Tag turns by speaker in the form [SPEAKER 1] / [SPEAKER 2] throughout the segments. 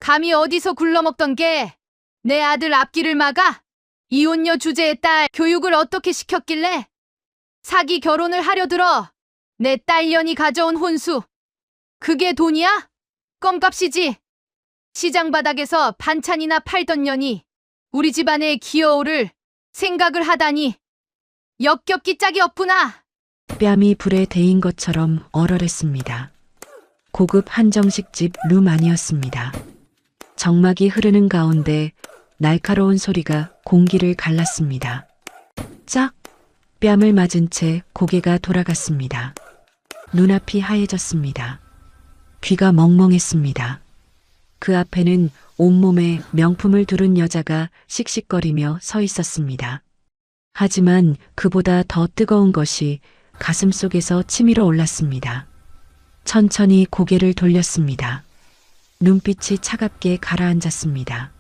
[SPEAKER 1] 감히 어디서 굴러먹던 게 내 아들 앞길을 막아? 이혼녀 주제의 딸 교육을 어떻게 시켰길래 사기 결혼을 하려 들어? 내 딸년이 가져온 혼수. 그게 돈이야? 껌값이지. 시장 바닥에서 반찬이나 팔던 년이 우리 집안에 기어오를 생각을 하다니 역겹기 짝이 없구나.
[SPEAKER 2] 뺨이 불에 데인 것처럼 얼얼했습니다. 고급 한정식집 룸 아니었습니다. 정막이 흐르는 가운데 날카로운 소리가 공기를 갈랐습니다. 짝! 뺨을 맞은 채 고개가 돌아갔습니다. 눈앞이 하얘졌습니다. 귀가 멍멍했습니다. 그 앞에는 온몸에 명품을 두른 여자가 씩씩거리며 서 있었습니다. 하지만 그보다 더 뜨거운 것이 가슴속에서 치밀어 올랐습니다. 천천히 고개를 돌렸습니다. 눈빛이 차갑게 가라앉았습니다.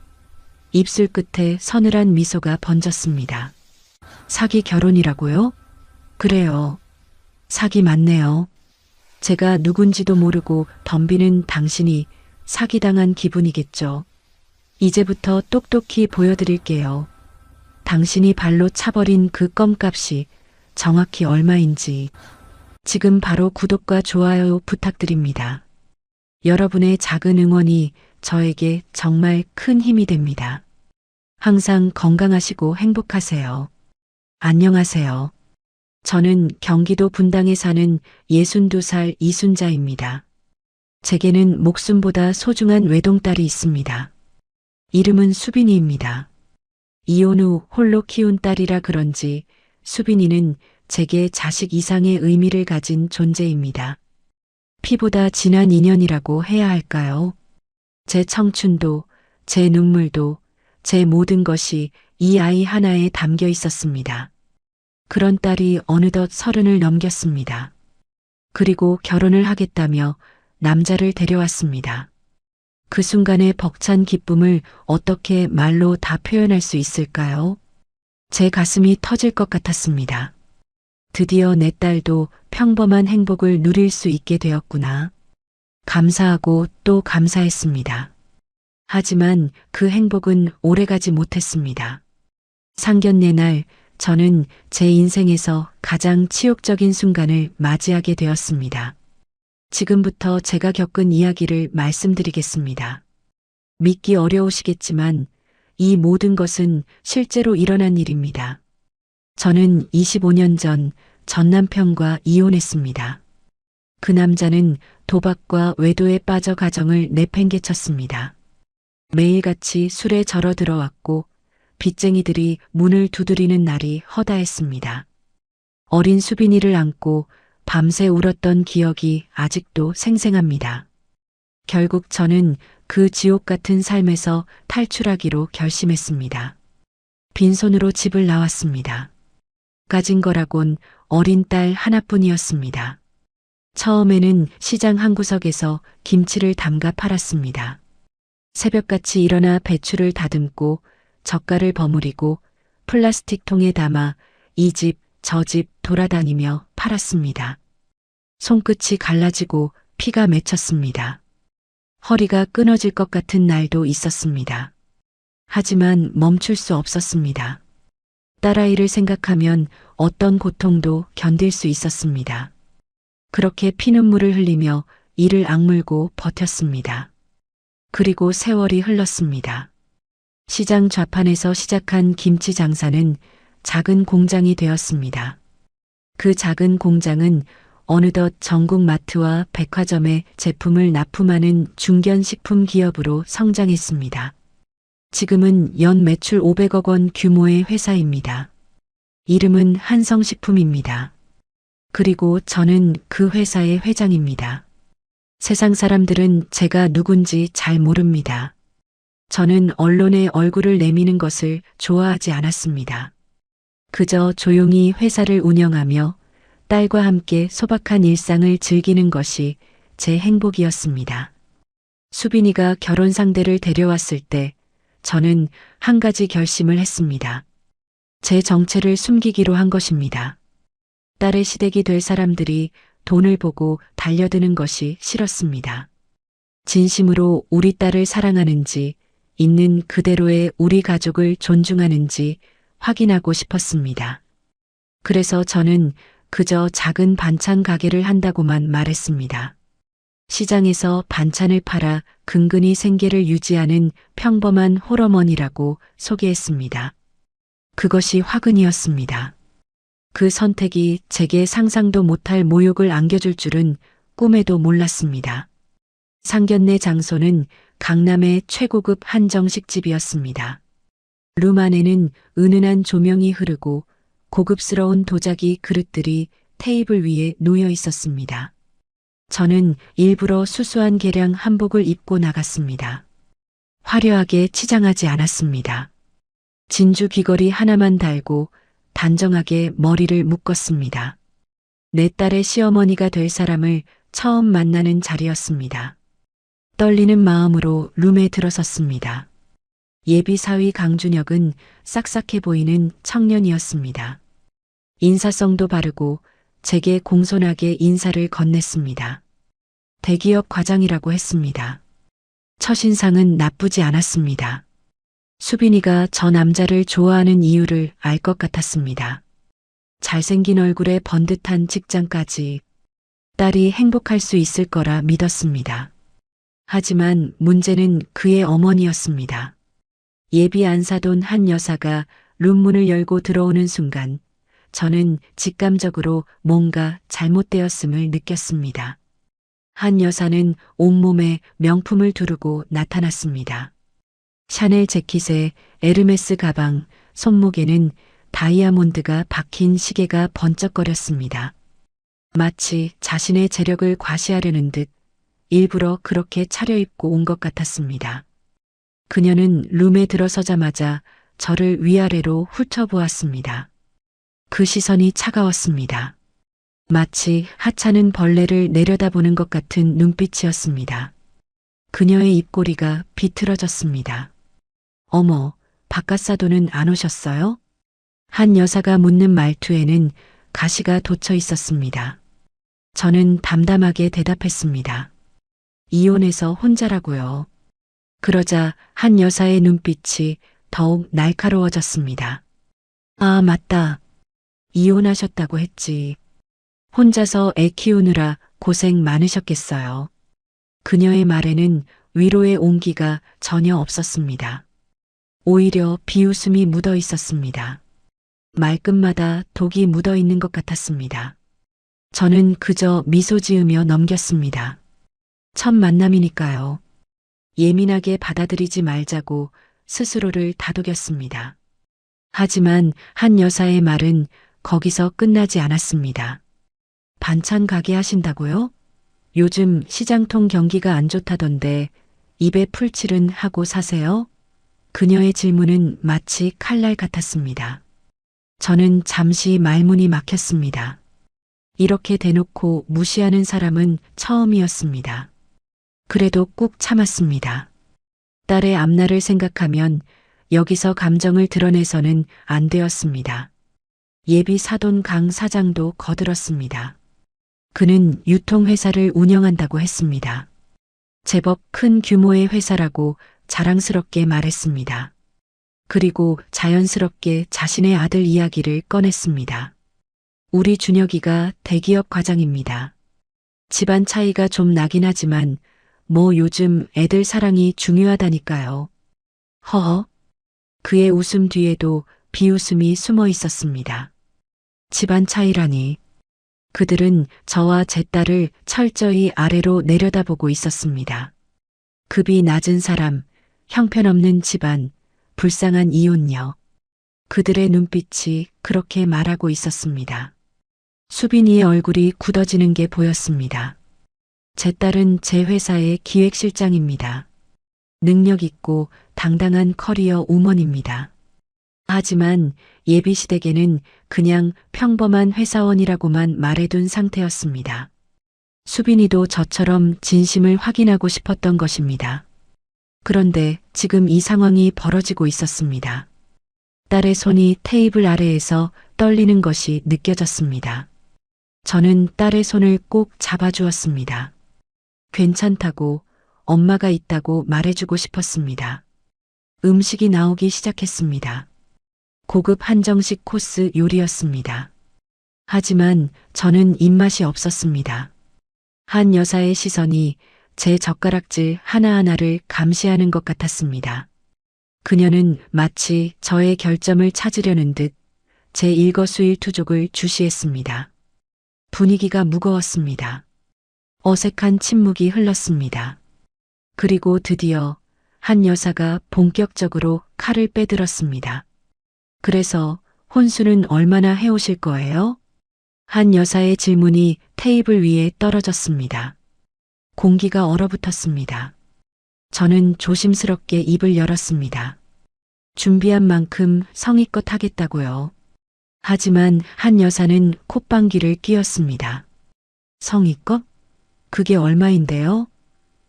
[SPEAKER 2] 입술 끝에 서늘한 미소가 번졌습니다. 사기 결혼이라고요? 그래요. 사기 맞네요. 제가 누군지도 모르고 덤비는 당신이 사기당한 기분이겠죠. 이제부터 똑똑히 보여드릴게요. 당신이 발로 차버린 그 껌값이 정확히 얼마인지. 지금 바로 구독과 좋아요 부탁드립니다. 여러분의 작은 응원이 저에게 정말 큰 힘이 됩니다. 항상 건강하시고 행복하세요. 안녕하세요. 저는 경기도 분당에 사는 62살 이순자입니다. 제게는 목숨보다 소중한 외동딸이 있습니다. 이름은 수빈이입니다. 이혼 후 홀로 키운 딸이라 그런지 수빈이는 제게 자식 이상의 의미를 가진 존재입니다. 피보다 진한 인연이라고 해야 할까요? 제 청춘도, 제 눈물도, 제 모든 것이 이 아이 하나에 담겨 있었습니다. 그런 딸이 어느덧 30을 넘겼습니다. 그리고 결혼을 하겠다며 남자를 데려왔습니다. 그 순간의 벅찬 기쁨을 어떻게 말로 다 표현할 수 있을까요? 제 가슴이 터질 것 같았습니다. 드디어 내 딸도 평범한 행복을 누릴 수 있게 되었구나. 감사하고 또 감사했습니다. 하지만 그 행복은 오래가지 못했습니다. 상견례 날 저는 제 인생에서 가장 치욕적인 순간을 맞이하게 되었습니다. 지금부터 제가 겪은 이야기를 말씀드리겠습니다. 믿기 어려우시겠지만 이 모든 것은 실제로 일어난 일입니다. 저는 25년 전 남편과 이혼했습니다. 그 남자는 도박과 외도에 빠져 가정을 내팽개쳤습니다. 매일같이 술에 절어 들어왔고 빚쟁이들이 문을 두드리는 날이 허다했습니다. 어린 수빈이를 안고 밤새 울었던 기억이 아직도 생생합니다. 결국 저는 그 지옥 같은 삶에서 탈출하기로 결심했습니다. 빈손으로 집을 나왔습니다. 가진 거라곤 어린 딸 하나뿐이었습니다. 처음에는 시장 한 구석에서 김치를 담가 팔았습니다. 새벽같이 일어나 배추를 다듬고 젓갈을 버무리고 플라스틱 통에 담아 이 집, 저 집 돌아다니며 팔았습니다. 손끝이 갈라지고 피가 맺혔습니다. 허리가 끊어질 것 같은 날도 있었습니다. 하지만 멈출 수 없었습니다. 딸아이를 생각하면 어떤 고통도 견딜 수 있었습니다. 그렇게 피눈물을 흘리며 이를 악물고 버텼습니다. 그리고 세월이 흘렀습니다. 시장 좌판에서 시작한 김치 장사는 작은 공장이 되었습니다. 그 작은 공장은 어느덧 전국 마트와 백화점에 제품을 납품하는 중견식품 기업으로 성장했습니다. 지금은 연 매출 500억 원 규모의 회사입니다. 이름은 한성식품입니다. 그리고 저는 그 회사의 회장입니다. 세상 사람들은 제가 누군지 잘 모릅니다. 저는 언론에 얼굴을 내미는 것을 좋아하지 않았습니다. 그저 조용히 회사를 운영하며 딸과 함께 소박한 일상을 즐기는 것이 제 행복이었습니다. 수빈이가 결혼 상대를 데려왔을 때 저는 한 가지 결심을 했습니다. 제 정체를 숨기기로 한 것입니다. 딸의 시댁이 될 사람들이 돈을 보고 달려드는 것이 싫었습니다. 진심으로 우리 딸을 사랑하는지, 있는 그대로의 우리 가족을 존중하는지 확인하고 싶었습니다. 그래서 저는 그저 작은 반찬 가게를 한다고만 말했습니다. 시장에서 반찬을 팔아 근근히 생계를 유지하는 평범한 홀어머니라고 소개했습니다. 그것이 화근이었습니다. 그 선택이 제게 상상도 못할 모욕을 안겨줄 줄은 꿈에도 몰랐습니다. 상견례 장소는 강남의 최고급 한정식집이었습니다. 룸 안에는 은은한 조명이 흐르고 고급스러운 도자기 그릇들이 테이블 위에 놓여 있었습니다. 저는 일부러 수수한 개량 한복을 입고 나갔습니다. 화려하게 치장하지 않았습니다. 진주 귀걸이 하나만 달고 단정하게 머리를 묶었습니다. 내 딸의 시어머니가 될 사람을 처음 만나는 자리였습니다. 떨리는 마음으로 룸에 들어섰습니다. 예비 사위 강준혁은 싹싹해 보이는 청년이었습니다. 인사성도 바르고 제게 공손하게 인사를 건넸습니다. 대기업 과장이라고 했습니다. 첫인상은 나쁘지 않았습니다. 수빈이가 저 남자를 좋아하는 이유를 알 것 같았습니다. 잘생긴 얼굴에 번듯한 직장까지 딸이 행복할 수 있을 거라 믿었습니다. 하지만 문제는 그의 어머니였습니다. 예비 안사돈 한 여사가 룸문을 열고 들어오는 순간 저는 직감적으로 뭔가 잘못되었음을 느꼈습니다. 한 여사는 온몸에 명품을 두르고 나타났습니다. 샤넬 재킷에 에르메스 가방, 손목에는 다이아몬드가 박힌 시계가 번쩍거렸습니다. 마치 자신의 재력을 과시하려는 듯 일부러 그렇게 차려입고 온 것 같았습니다. 그녀는 룸에 들어서자마자 저를 위아래로 훑어보았습니다. 그 시선이 차가웠습니다. 마치 하찮은 벌레를 내려다보는 것 같은 눈빛이었습니다. 그녀의 입꼬리가 비틀어졌습니다. 어머, 바깥사돈은 안 오셨어요? 한 여사가 묻는 말투에는 가시가 돋쳐 있었습니다. 저는 담담하게 대답했습니다. 이혼해서 혼자라고요. 그러자 한 여사의 눈빛이 더욱 날카로워졌습니다. 아, 맞다. 이혼하셨다고 했지. 혼자서 애 키우느라 고생 많으셨겠어요. 그녀의 말에는 위로의 온기가 전혀 없었습니다. 오히려 비웃음이 묻어 있었습니다. 말끝마다 독이 묻어 있는 것 같았습니다. 저는 그저 미소 지으며 넘겼습니다. 첫 만남이니까요. 예민하게 받아들이지 말자고 스스로를 다독였습니다. 하지만 한 여사의 말은 거기서 끝나지 않았습니다. 반찬 가게 하신다고요? 요즘 시장통 경기가 안 좋다던데 입에 풀칠은 하고 사세요? 그녀의 질문은 마치 칼날 같았습니다. 저는 잠시 말문이 막혔습니다. 이렇게 대놓고 무시하는 사람은 처음이었습니다. 그래도 꾹 참았습니다. 딸의 앞날을 생각하면 여기서 감정을 드러내서는 안 되었습니다. 예비 사돈 강 사장도 거들었습니다. 그는 유통회사를 운영한다고 했습니다. 제법 큰 규모의 회사라고 자랑스럽게 말했습니다. 그리고 자연스럽게 자신의 아들 이야기를 꺼냈습니다. 우리 준혁이가 대기업 과장입니다. 집안 차이가 좀 나긴 하지만 뭐 요즘 애들 사랑이 중요하다니까요. 허허. 그의 웃음 뒤에도 비웃음이 숨어 있었습니다. 집안 차이라니. 그들은 저와 제 딸을 철저히 아래로 내려다보고 있었습니다. 급이 낮은 사람, 형편없는 집안, 불쌍한 이혼녀. 그들의 눈빛이 그렇게 말하고 있었습니다. 수빈이의 얼굴이 굳어지는 게 보였습니다. 제 딸은 제 회사의 기획실장입니다. 능력 있고 당당한 커리어 우먼입니다. 하지만 예비시댁에는 그냥 평범한 회사원이라고만 말해둔 상태였습니다. 수빈이도 저처럼 진심을 확인하고 싶었던 것입니다. 그런데 지금 이 상황이 벌어지고 있었습니다. 딸의 손이 테이블 아래에서 떨리는 것이 느껴졌습니다. 저는 딸의 손을 꼭 잡아주었습니다. 괜찮다고 엄마가 있다고 말해주고 싶었습니다. 음식이 나오기 시작했습니다. 고급 한정식 코스 요리였습니다. 하지만 저는 입맛이 없었습니다. 한 여사의 시선이 제 젓가락질 하나하나를 감시하는 것 같았습니다. 그녀는 마치 저의 결점을 찾으려는 듯 제 일거수일투족을 주시했습니다. 분위기가 무거웠습니다. 어색한 침묵이 흘렀습니다. 그리고 드디어 한 여사가 본격적으로 칼을 빼들었습니다. 그래서 혼수는 얼마나 해오실 거예요? 한 여사의 질문이 테이블 위에 떨어졌습니다. 공기가 얼어붙었습니다. 저는 조심스럽게 입을 열었습니다. 준비한 만큼 성의껏 하겠다고요. 하지만 한 여사는 콧방귀를 뀌었습니다. 성의껏? 그게 얼마인데요?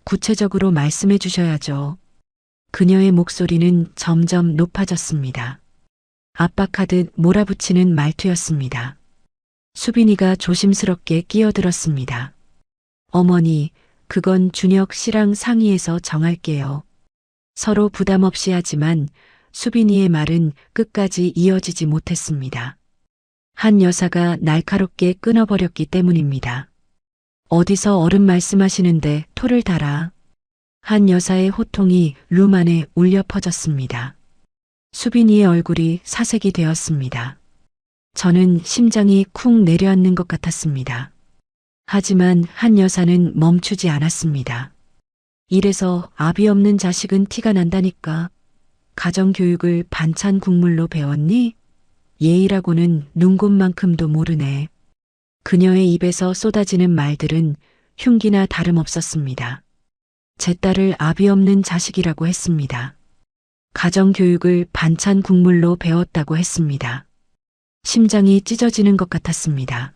[SPEAKER 2] 구체적으로 말씀해 주셔야죠. 그녀의 목소리는 점점 높아졌습니다. 압박하듯 몰아붙이는 말투였습니다. 수빈이가 조심스럽게 끼어들었습니다. 어머니, 그건 준혁 씨랑 상의해서 정할게요. 서로 부담 없이 하지만 수빈이의 말은 끝까지 이어지지 못했습니다. 한 여사가 날카롭게 끊어버렸기 때문입니다. 어디서 어른 말씀하시는데 토를 달아. 한 여사의 호통이 룸 안에 울려 퍼졌습니다. 수빈이의 얼굴이 사색이 되었습니다. 저는 심장이 쿵 내려앉는 것 같았습니다. 하지만 한 여사는 멈추지 않았습니다. 이래서 아비 없는 자식은 티가 난다니까. 가정교육을 반찬 국물로 배웠니? 예의라고는 눈곱만큼도 모르네. 그녀의 입에서 쏟아지는 말들은 흉기나 다름없었습니다. 제 딸을 아비 없는 자식이라고 했습니다. 가정교육을 반찬 국물로 배웠다고 했습니다. 심장이 찢어지는 것 같았습니다.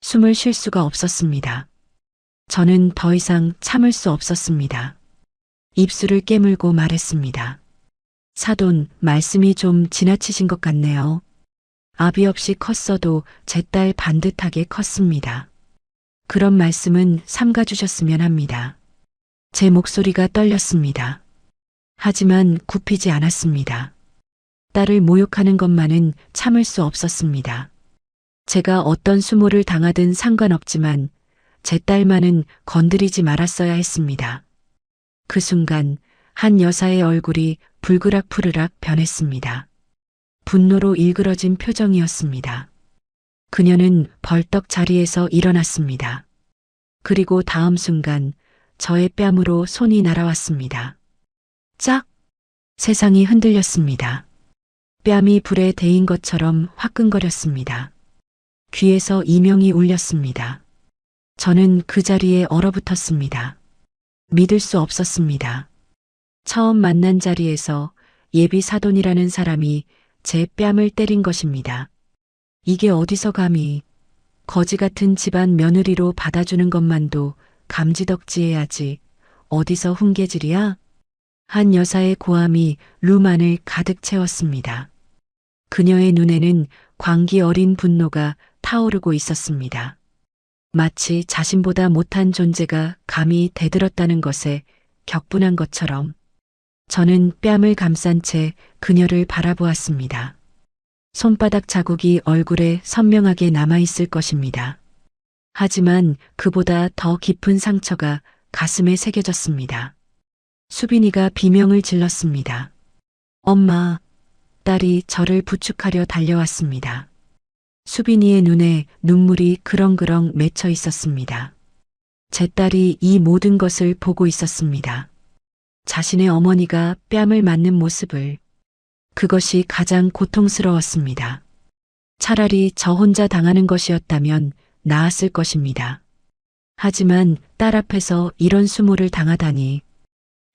[SPEAKER 2] 숨을 쉴 수가 없었습니다. 저는 더 이상 참을 수 없었습니다. 입술을 깨물고 말했습니다. 사돈, 말씀이 좀 지나치신 것 같네요. 아비 없이 컸어도 제 딸 반듯하게 컸습니다. 그런 말씀은 삼가주셨으면 합니다. 제 목소리가 떨렸습니다. 하지만 굽히지 않았습니다. 딸을 모욕하는 것만은 참을 수 없었습니다. 제가 어떤 수모를 당하든 상관없지만 제 딸만은 건드리지 말았어야 했습니다. 그 순간 한 여사의 얼굴이 불그락푸르락 변했습니다. 분노로 일그러진 표정이었습니다. 그녀는 벌떡 자리에서 일어났습니다. 그리고 다음 순간 저의 뺨으로 손이 날아왔습니다. 짝! 세상이 흔들렸습니다. 뺨이 불에 데인 것처럼 화끈거렸습니다. 귀에서 이명이 울렸습니다. 저는 그 자리에 얼어붙었습니다. 믿을 수 없었습니다. 처음 만난 자리에서 예비 사돈이라는 사람이 제 뺨을 때린 것입니다. 이게 어디서 감히 거지 같은 집안 며느리로 받아주는 것만도 감지덕지해야지 어디서 훈계질이야? 한 여사의 고함이 룸 안을 가득 채웠습니다. 그녀의 눈에는 광기 어린 분노가 타오르고 있었습니다. 마치 자신보다 못한 존재가 감히 대들었다는 것에 격분한 것처럼 저는 뺨을 감싼 채 그녀를 바라보았습니다. 손바닥 자국이 얼굴에 선명하게 남아있을 것입니다. 하지만 그보다 더 깊은 상처가 가슴에 새겨졌습니다. 수빈이가 비명을 질렀습니다. 엄마, 딸이 저를 부축하려 달려왔습니다. 수빈이의 눈에 눈물이 그렁그렁 맺혀 있었습니다. 제 딸이 이 모든 것을 보고 있었습니다. 자신의 어머니가 뺨을 맞는 모습을. 그것이 가장 고통스러웠습니다. 차라리 저 혼자 당하는 것이었다면 나았을 것입니다. 하지만 딸 앞에서 이런 수모를 당하다니.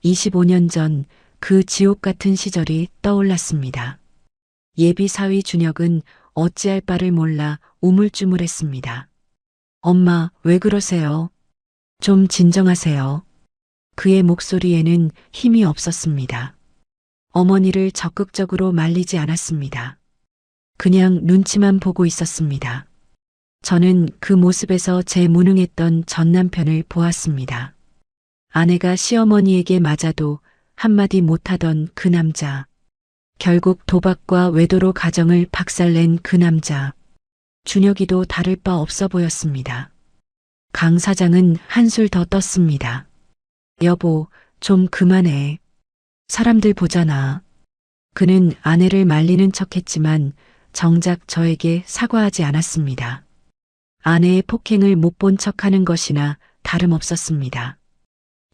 [SPEAKER 2] 25년 전 그 지옥 같은 시절이 떠올랐습니다. 예비 사위 준혁은 어찌할 바를 몰라 우물쭈물했습니다. 엄마, 왜 그러세요? 좀 진정하세요. 그의 목소리에는 힘이 없었습니다. 어머니를 적극적으로 말리지 않았습니다. 그냥 눈치만 보고 있었습니다. 저는 그 모습에서 제 무능했던 전 남편을 보았습니다. 아내가 시어머니에게 맞아도 한마디 못하던 그 남자. 결국 도박과 외도로 가정을 박살낸 그 남자. 준혁이도 다를 바 없어 보였습니다. 강 사장은 한술 더 떴습니다. 여보, 좀 그만해. 사람들 보잖아. 그는 아내를 말리는 척했지만 정작 저에게 사과하지 않았습니다. 아내의 폭행을 못 본 척하는 것이나 다름없었습니다.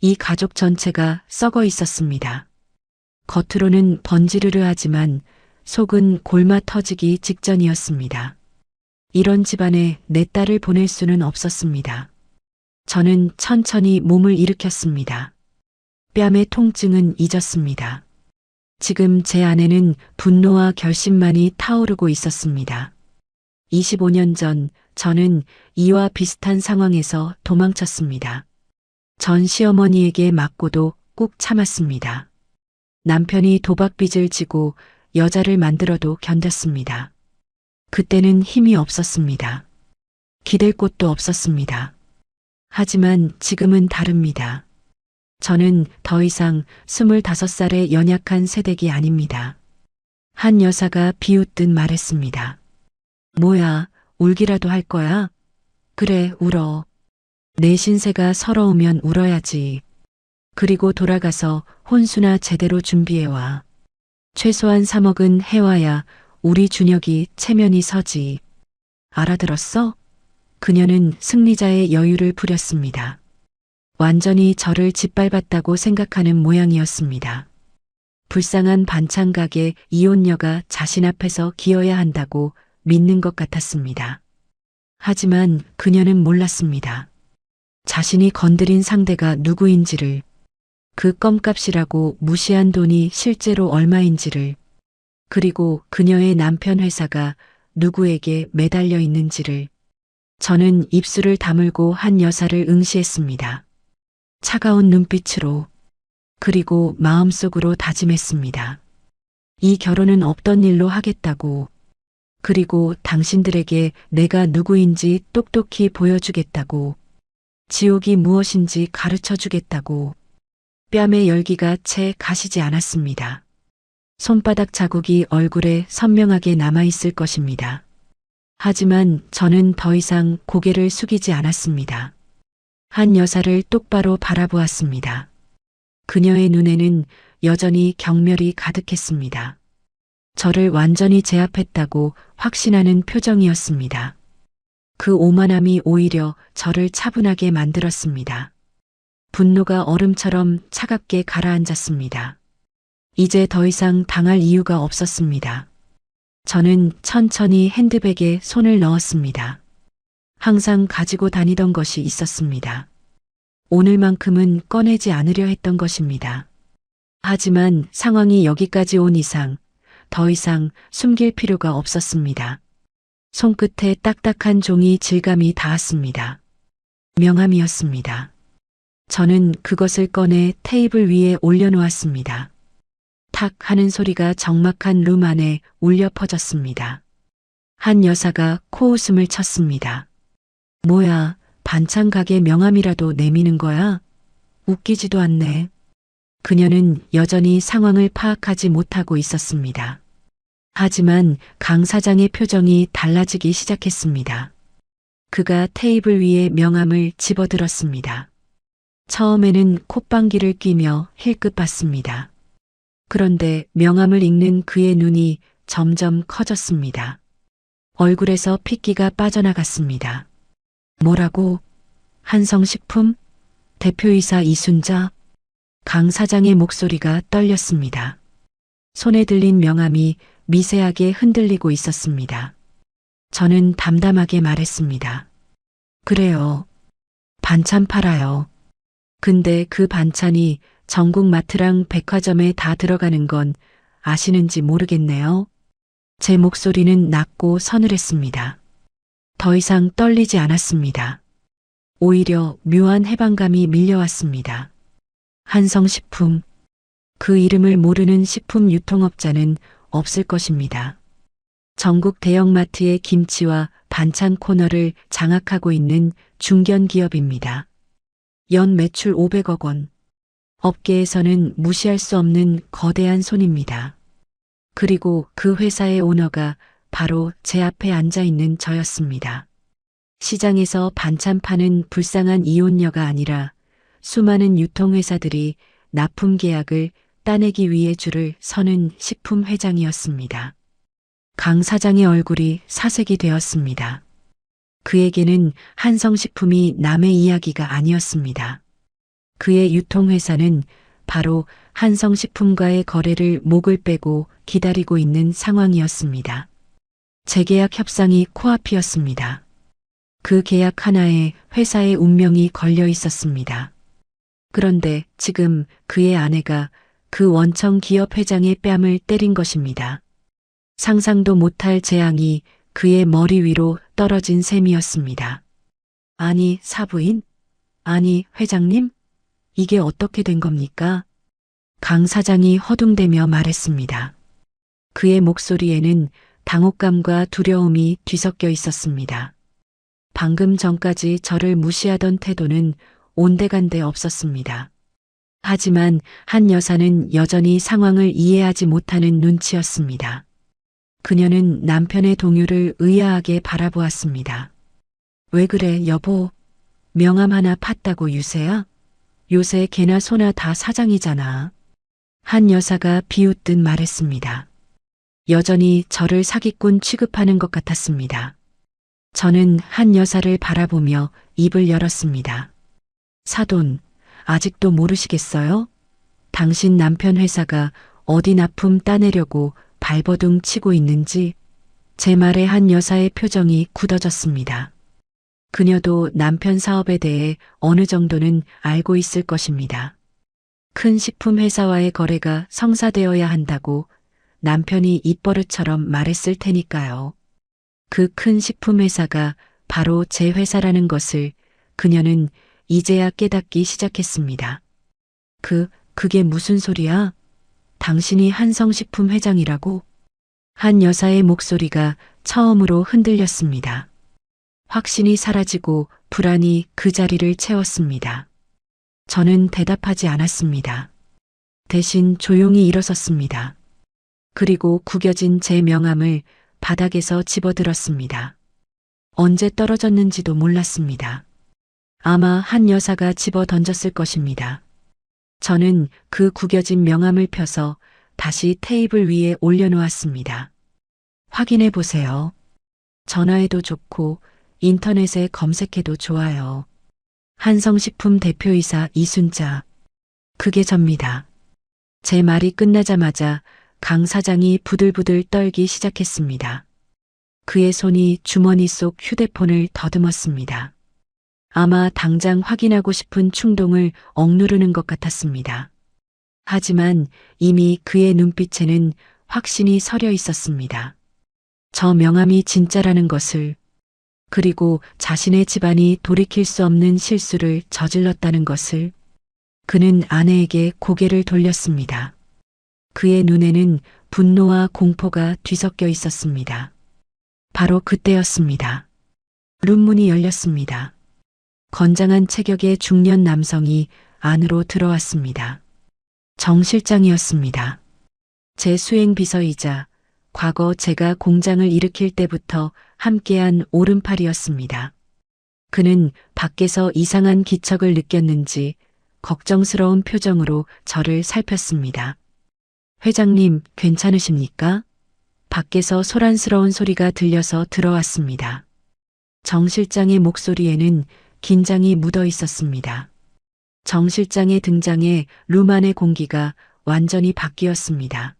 [SPEAKER 2] 이 가족 전체가 썩어 있었습니다. 겉으로는 번지르르 하지만 속은 골마 터지기 직전이었습니다. 이런 집안에 내 딸을 보낼 수는 없었습니다. 저는 천천히 몸을 일으켰습니다. 뺨의 통증은 잊었습니다. 지금 제 안에는 분노와 결심만이 타오르고 있었습니다. 25년 전 저는 이와 비슷한 상황에서 도망쳤습니다. 전 시어머니에게 맞고도 꾹 참았습니다. 남편이 도박빚을 지고 여자를 만들어도 견뎠습니다. 그때는 힘이 없었습니다. 기댈 곳도 없었습니다. 하지만 지금은 다릅니다. 저는 더 이상 25살의 연약한 새댁이 아닙니다. 한 여사가 비웃듯 말했습니다. 뭐야, 울기라도 할 거야? 그래, 울어. 내 신세가 서러우면 울어야지. 그리고 돌아가서 혼수나 제대로 준비해와. 최소한 3억은 해와야 우리 준혁이 체면이 서지. 알아들었어? 그녀는 승리자의 여유를 부렸습니다. 완전히 저를 짓밟았다고 생각하는 모양이었습니다. 불쌍한 반찬 가게 이혼녀가 자신 앞에서 기어야 한다고 믿는 것 같았습니다. 하지만 그녀는 몰랐습니다. 자신이 건드린 상대가 누구인지를, 그 껌값이라고 무시한 돈이 실제로 얼마인지를, 그리고 그녀의 남편 회사가 누구에게 매달려 있는지를. 저는 입술을 다물고 한 여사를 응시했습니다. 차가운 눈빛으로, 그리고 마음속으로 다짐했습니다. 이 결혼은 없던 일로 하겠다고, 그리고 당신들에게 내가 누구인지 똑똑히 보여주겠다고, 지옥이 무엇인지 가르쳐 주겠다고. 뺨의 열기가 채 가시지 않았습니다. 손바닥 자국이 얼굴에 선명하게 남아있을 것입니다. 하지만 저는 더 이상 고개를 숙이지 않았습니다. 한 여사를 똑바로 바라보았습니다. 그녀의 눈에는 여전히 경멸이 가득했습니다. 저를 완전히 제압했다고 확신하는 표정이었습니다. 그 오만함이 오히려 저를 차분하게 만들었습니다. 분노가 얼음처럼 차갑게 가라앉았습니다. 이제 더 이상 당할 이유가 없었습니다. 저는 천천히 핸드백에 손을 넣었습니다. 항상 가지고 다니던 것이 있었습니다. 오늘만큼은 꺼내지 않으려 했던 것입니다. 하지만 상황이 여기까지 온 이상 더 이상 숨길 필요가 없었습니다. 손끝에 딱딱한 종이 질감이 닿았습니다. 명함이었습니다. 저는 그것을 꺼내 테이블 위에 올려놓았습니다. 탁 하는 소리가 적막한 룸 안에 울려 퍼졌습니다. 한 여사가 코웃음을 쳤습니다. 뭐야, 반찬 가게 명함이라도 내미는 거야? 웃기지도 않네. 그녀는 여전히 상황을 파악하지 못하고 있었습니다. 하지만 강 사장의 표정이 달라지기 시작했습니다. 그가 테이블 위에 명함을 집어들었습니다. 처음에는 콧방귀를 뀌며 힐끗 봤습니다. 그런데 명함을 읽는 그의 눈이 점점 커졌습니다. 얼굴에서 핏기가 빠져나갔습니다. 뭐라고? 한성식품? 대표이사 이순자? 강 사장의 목소리가 떨렸습니다. 손에 들린 명함이 미세하게 흔들리고 있었습니다. 저는 담담하게 말했습니다. 그래요. 반찬 팔아요. 근데 그 반찬이 전국 마트랑 백화점에 다 들어가는 건 아시는지 모르겠네요. 제 목소리는 낮고 서늘했습니다. 더 이상 떨리지 않았습니다. 오히려 묘한 해방감이 밀려왔습니다. 한성식품. 그 이름을 모르는 식품 유통업자는 없을 것입니다. 전국 대형마트의 김치와 반찬 코너를 장악하고 있는 중견 기업입니다. 연 매출 500억 원. 업계에서는 무시할 수 없는 거대한 손입니다. 그리고 그 회사의 오너가 바로 제 앞에 앉아 있는 저였습니다. 시장에서 반찬 파는 불쌍한 이혼녀가 아니라 수많은 유통회사들이 납품 계약을 따내기 위해 줄을 서는 식품 회장이었습니다. 강 사장의 얼굴이 사색이 되었습니다. 그에게는 한성식품이 남의 이야기가 아니었습니다. 그의 유통회사는 바로 한성식품과의 거래를 목을 빼고 기다리고 있는 상황이었습니다. 재계약 협상이 코앞이었습니다. 그 계약 하나에 회사의 운명이 걸려 있었습니다. 그런데 지금 그의 아내가 그 원청 기업 회장의 뺨을 때린 것입니다. 상상도 못할 재앙이 그의 머리 위로 떨어진 셈이었습니다. 아니, 사부인? 아니, 회장님? 이게 어떻게 된 겁니까? 강 사장이 허둥대며 말했습니다. 그의 목소리에는 당혹감과 두려움이 뒤섞여 있었습니다. 방금 전까지 저를 무시하던 태도는 온데간데 없었습니다. 하지만 한 여사는 여전히 상황을 이해하지 못하는 눈치였습니다. 그녀는 남편의 동요를 의아하게 바라보았습니다. 왜 그래, 여보? 명함 하나 팠다고 유세야? 요새 개나 소나 다 사장이잖아. 한 여사가 비웃듯 말했습니다. 여전히 저를 사기꾼 취급하는 것 같았습니다. 저는 한 여사를 바라보며 입을 열었습니다. 사돈, 아직도 모르시겠어요? 당신 남편 회사가 어디 납품 따내려고 발버둥 치고 있는지. 제 말에 한 여사의 표정이 굳어졌습니다. 그녀도 남편 사업에 대해 어느 정도는 알고 있을 것입니다. 큰 식품 회사와의 거래가 성사되어야 한다고 남편이 입버릇처럼 말했을 테니까요. 그 큰 식품 회사가 바로 제 회사라는 것을 그녀는 이제야 깨닫기 시작했습니다. 그게 무슨 소리야? 당신이 한성식품 회장이라고? 한 여사의 목소리가 처음으로 흔들렸습니다. 확신이 사라지고 불안이 그 자리를 채웠습니다. 저는 대답하지 않았습니다. 대신 조용히 일어섰습니다. 그리고 구겨진 제 명함을 바닥에서 집어들었습니다. 언제 떨어졌는지도 몰랐습니다. 아마 한 여사가 집어 던졌을 것입니다. 저는 그 구겨진 명함을 펴서 다시 테이블 위에 올려놓았습니다. 확인해 보세요. 전화해도 좋고 인터넷에 검색해도 좋아요. 한성식품 대표이사 이순자. 그게 접니다. 제 말이 끝나자마자 강 사장이 부들부들 떨기 시작했습니다. 그의 손이 주머니 속 휴대폰을 더듬었습니다. 아마 당장 확인하고 싶은 충동을 억누르는 것 같았습니다. 하지만 이미 그의 눈빛에는 확신이 서려 있었습니다. 저 명함이 진짜라는 것을, 그리고 자신의 집안이 돌이킬 수 없는 실수를 저질렀다는 것을. 그는 아내에게 고개를 돌렸습니다. 그의 눈에는 분노와 공포가 뒤섞여 있었습니다. 바로 그때였습니다. 룸문이 열렸습니다. 건장한 체격의 중년 남성이 안으로 들어왔습니다. 정 실장이었습니다. 제 수행비서이자 과거 제가 공장을 일으킬 때부터 함께한 오른팔이었습니다. 그는 밖에서 이상한 기척을 느꼈는지 걱정스러운 표정으로 저를 살폈습니다. 회장님, 괜찮으십니까? 밖에서 소란스러운 소리가 들려서 들어왔습니다. 정 실장의 목소리에는 긴장이 묻어 있었습니다. 정 실장의 등장에 룸 안의 공기가 완전히 바뀌었습니다.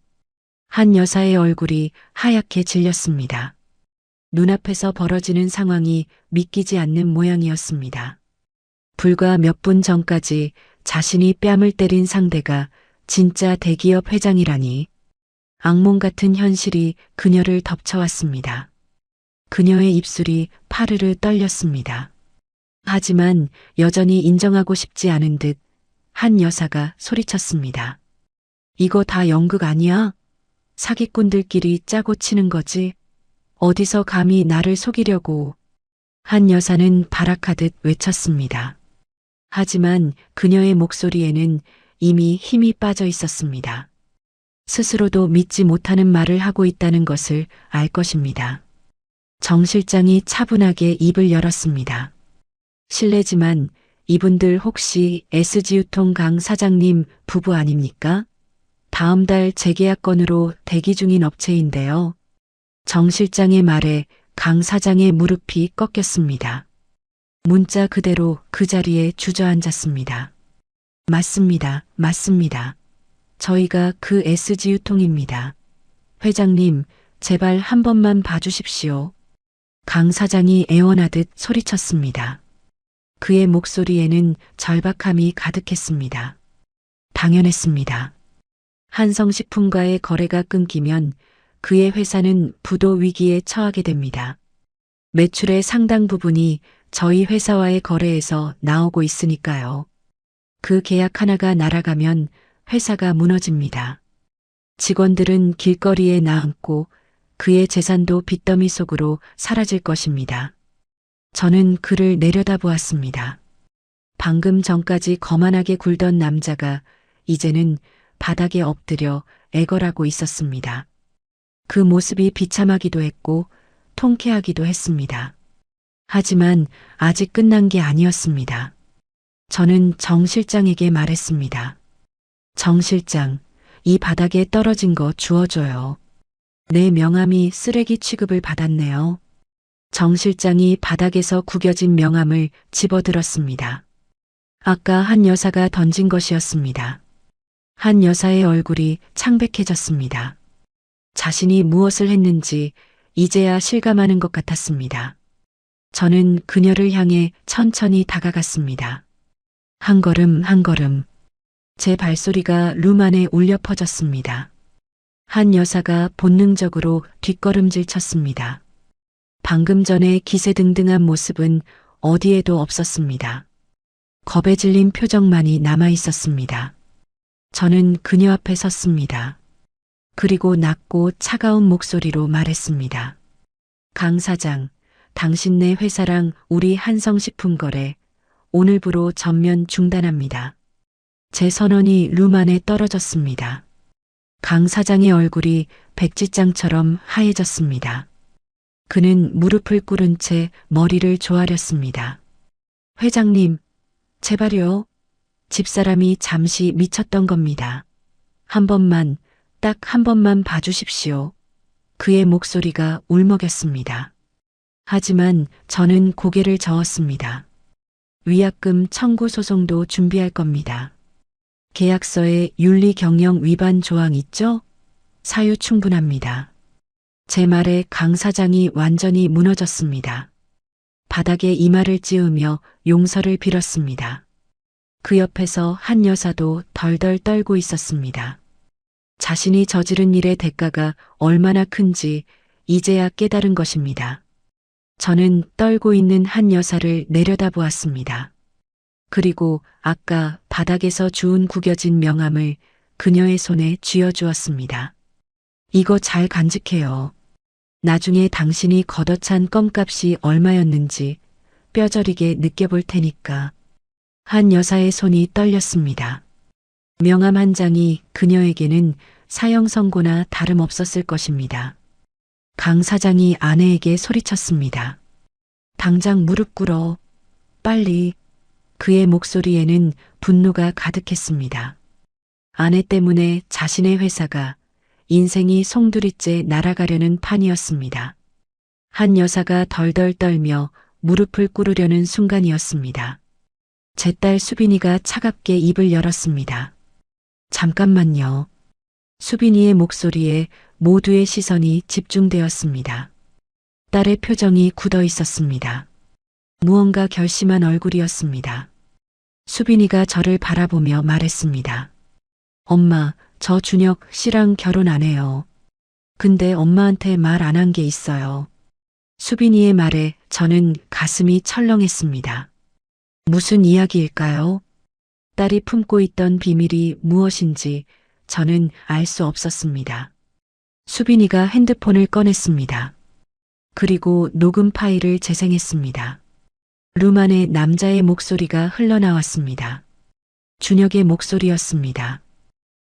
[SPEAKER 2] 한 여사의 얼굴이 하얗게 질렸습니다. 눈앞에서 벌어지는 상황이 믿기지 않는 모양이었습니다. 불과 몇 분 전까지 자신이 뺨을 때린 상대가 진짜 대기업 회장이라니. 악몽 같은 현실이 그녀를 덮쳐왔습니다. 그녀의 입술이 파르르 떨렸습니다. 하지만 여전히 인정하고 싶지 않은 듯 한 여사가 소리쳤습니다. 이거 다 연극 아니야? 사기꾼들끼리 짜고 치는 거지. 어디서 감히 나를 속이려고. 한 여사는 발악하듯 외쳤습니다. 하지만 그녀의 목소리에는 이미 힘이 빠져 있었습니다. 스스로도 믿지 못하는 말을 하고 있다는 것을 알 것입니다. 정 실장이 차분하게 입을 열었습니다. 실례지만 이분들 혹시 SG유통 강 사장님 부부 아닙니까? 다음 달 재계약 건으로 대기 중인 업체인데요. 정 실장의 말에 강 사장의 무릎이 꺾였습니다. 문자 그대로 그 자리에 주저앉았습니다. 맞습니다. 맞습니다. 저희가 그 SG유통입니다. 회장님, 제발 한 번만 봐주십시오. 강 사장이 애원하듯 소리쳤습니다. 그의 목소리에는 절박함이 가득했습니다. 당연했습니다. 한성식품과의 거래가 끊기면 그의 회사는 부도 위기에 처하게 됩니다. 매출의 상당 부분이 저희 회사와의 거래에서 나오고 있으니까요. 그 계약 하나가 날아가면 회사가 무너집니다. 직원들은 길거리에 나앉고 그의 재산도 빚더미 속으로 사라질 것입니다. 저는 그를 내려다보았습니다. 방금 전까지 거만하게 굴던 남자가 이제는 바닥에 엎드려 애걸하고 있었습니다. 그 모습이 비참하기도 했고 통쾌하기도 했습니다. 하지만 아직 끝난 게 아니었습니다. 저는 정 실장에게 말했습니다. 정 실장, 이 바닥에 떨어진 거 주워줘요. 내 명함이 쓰레기 취급을 받았네요. 정 실장이 바닥에서 구겨진 명함을 집어들었습니다. 아까 한 여사가 던진 것이었습니다. 한 여사의 얼굴이 창백해졌습니다. 자신이 무엇을 했는지 이제야 실감하는 것 같았습니다. 저는 그녀를 향해 천천히 다가갔습니다. 한 걸음 한 걸음. 제 발소리가 룸 안에 울려 퍼졌습니다. 한 여사가 본능적으로 뒷걸음질 쳤습니다. 방금 전의 기세등등한 모습은 어디에도 없었습니다. 겁에 질린 표정만이 남아 있었습니다. 저는 그녀 앞에 섰습니다. 그리고 낮고 차가운 목소리로 말했습니다. 강 사장, 당신네 회사랑 우리 한성식품 거래 오늘부로 전면 중단합니다. 제 선언이 룸 안에 떨어졌습니다. 강 사장의 얼굴이 백지장처럼 하얘졌습니다. 그는 무릎을 꿇은 채 머리를 조아렸습니다. 회장님, 제발요. 집사람이 잠시 미쳤던 겁니다. 한 번만, 딱 한 번만 봐주십시오. 그의 목소리가 울먹였습니다. 하지만 저는 고개를 저었습니다. 위약금 청구 소송도 준비할 겁니다. 계약서에 윤리 경영 위반 조항 있죠? 사유 충분합니다. 제 말에 강 사장이 완전히 무너졌습니다. 바닥에 이마를 찌우며 용서를 빌었습니다. 그 옆에서 한 여사도 덜덜 떨고 있었습니다. 자신이 저지른 일의 대가가 얼마나 큰지 이제야 깨달은 것입니다. 저는 떨고 있는 한 여사를 내려다보았습니다. 그리고 아까 바닥에서 주운 구겨진 명함을 그녀의 손에 쥐어주었습니다. 이거 잘 간직해요. 나중에 당신이 걷어찬 껌값이 얼마였는지 뼈저리게 느껴볼 테니까. 한 여사의 손이 떨렸습니다. 명함 한 장이 그녀에게는 사형 선고나 다름없었을 것입니다. 강 사장이 아내에게 소리쳤습니다. 당장 무릎 꿇어. 빨리. 그의 목소리에는 분노가 가득했습니다. 아내 때문에 자신의 회사가 인생이 송두리째 날아가려는 판이었습니다. 한 여사가 덜덜 떨며 무릎을 꿇으려는 순간이었습니다. 제 딸 수빈이가 차갑게 입을 열었습니다. 잠깐만요. 수빈이의 목소리에 모두의 시선이 집중되었습니다. 딸의 표정이 굳어 있었습니다. 무언가 결심한 얼굴이었습니다. 수빈이가 저를 바라보며 말했습니다. 엄마, 저 준혁 씨랑 결혼 안 해요. 근데 엄마한테 말 안 한 게 있어요. 수빈이의 말에 저는 가슴이 철렁했습니다. 무슨 이야기일까요? 딸이 품고 있던 비밀이 무엇인지 저는 알 수 없었습니다. 수빈이가 핸드폰을 꺼냈습니다. 그리고 녹음 파일을 재생했습니다. 룸 안에 남자의 목소리가 흘러나왔습니다. 준혁의 목소리였습니다.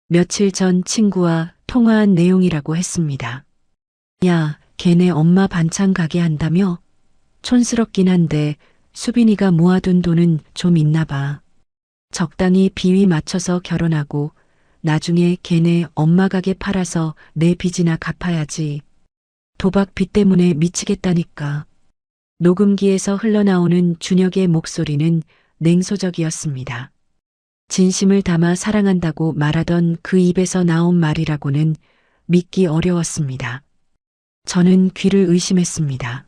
[SPEAKER 2] 며칠 전 친구와 통화한 내용이라고 했습니다. 야, 걔네 엄마 반찬 가게 한다며? 촌스럽긴 한데 수빈이가 모아둔 돈은 좀 있나 봐. 적당히 비위 맞춰서 결혼하고 나중에 걔네 엄마 가게 팔아서 내 빚이나 갚아야지. 도박 빚 때문에 미치겠다니까. 녹음기에서 흘러나오는 준혁의 목소리는 냉소적이었습니다. 진심을 담아 사랑한다고 말하던 그 입에서 나온 말이라고는 믿기 어려웠습니다. 저는 귀를 의심했습니다.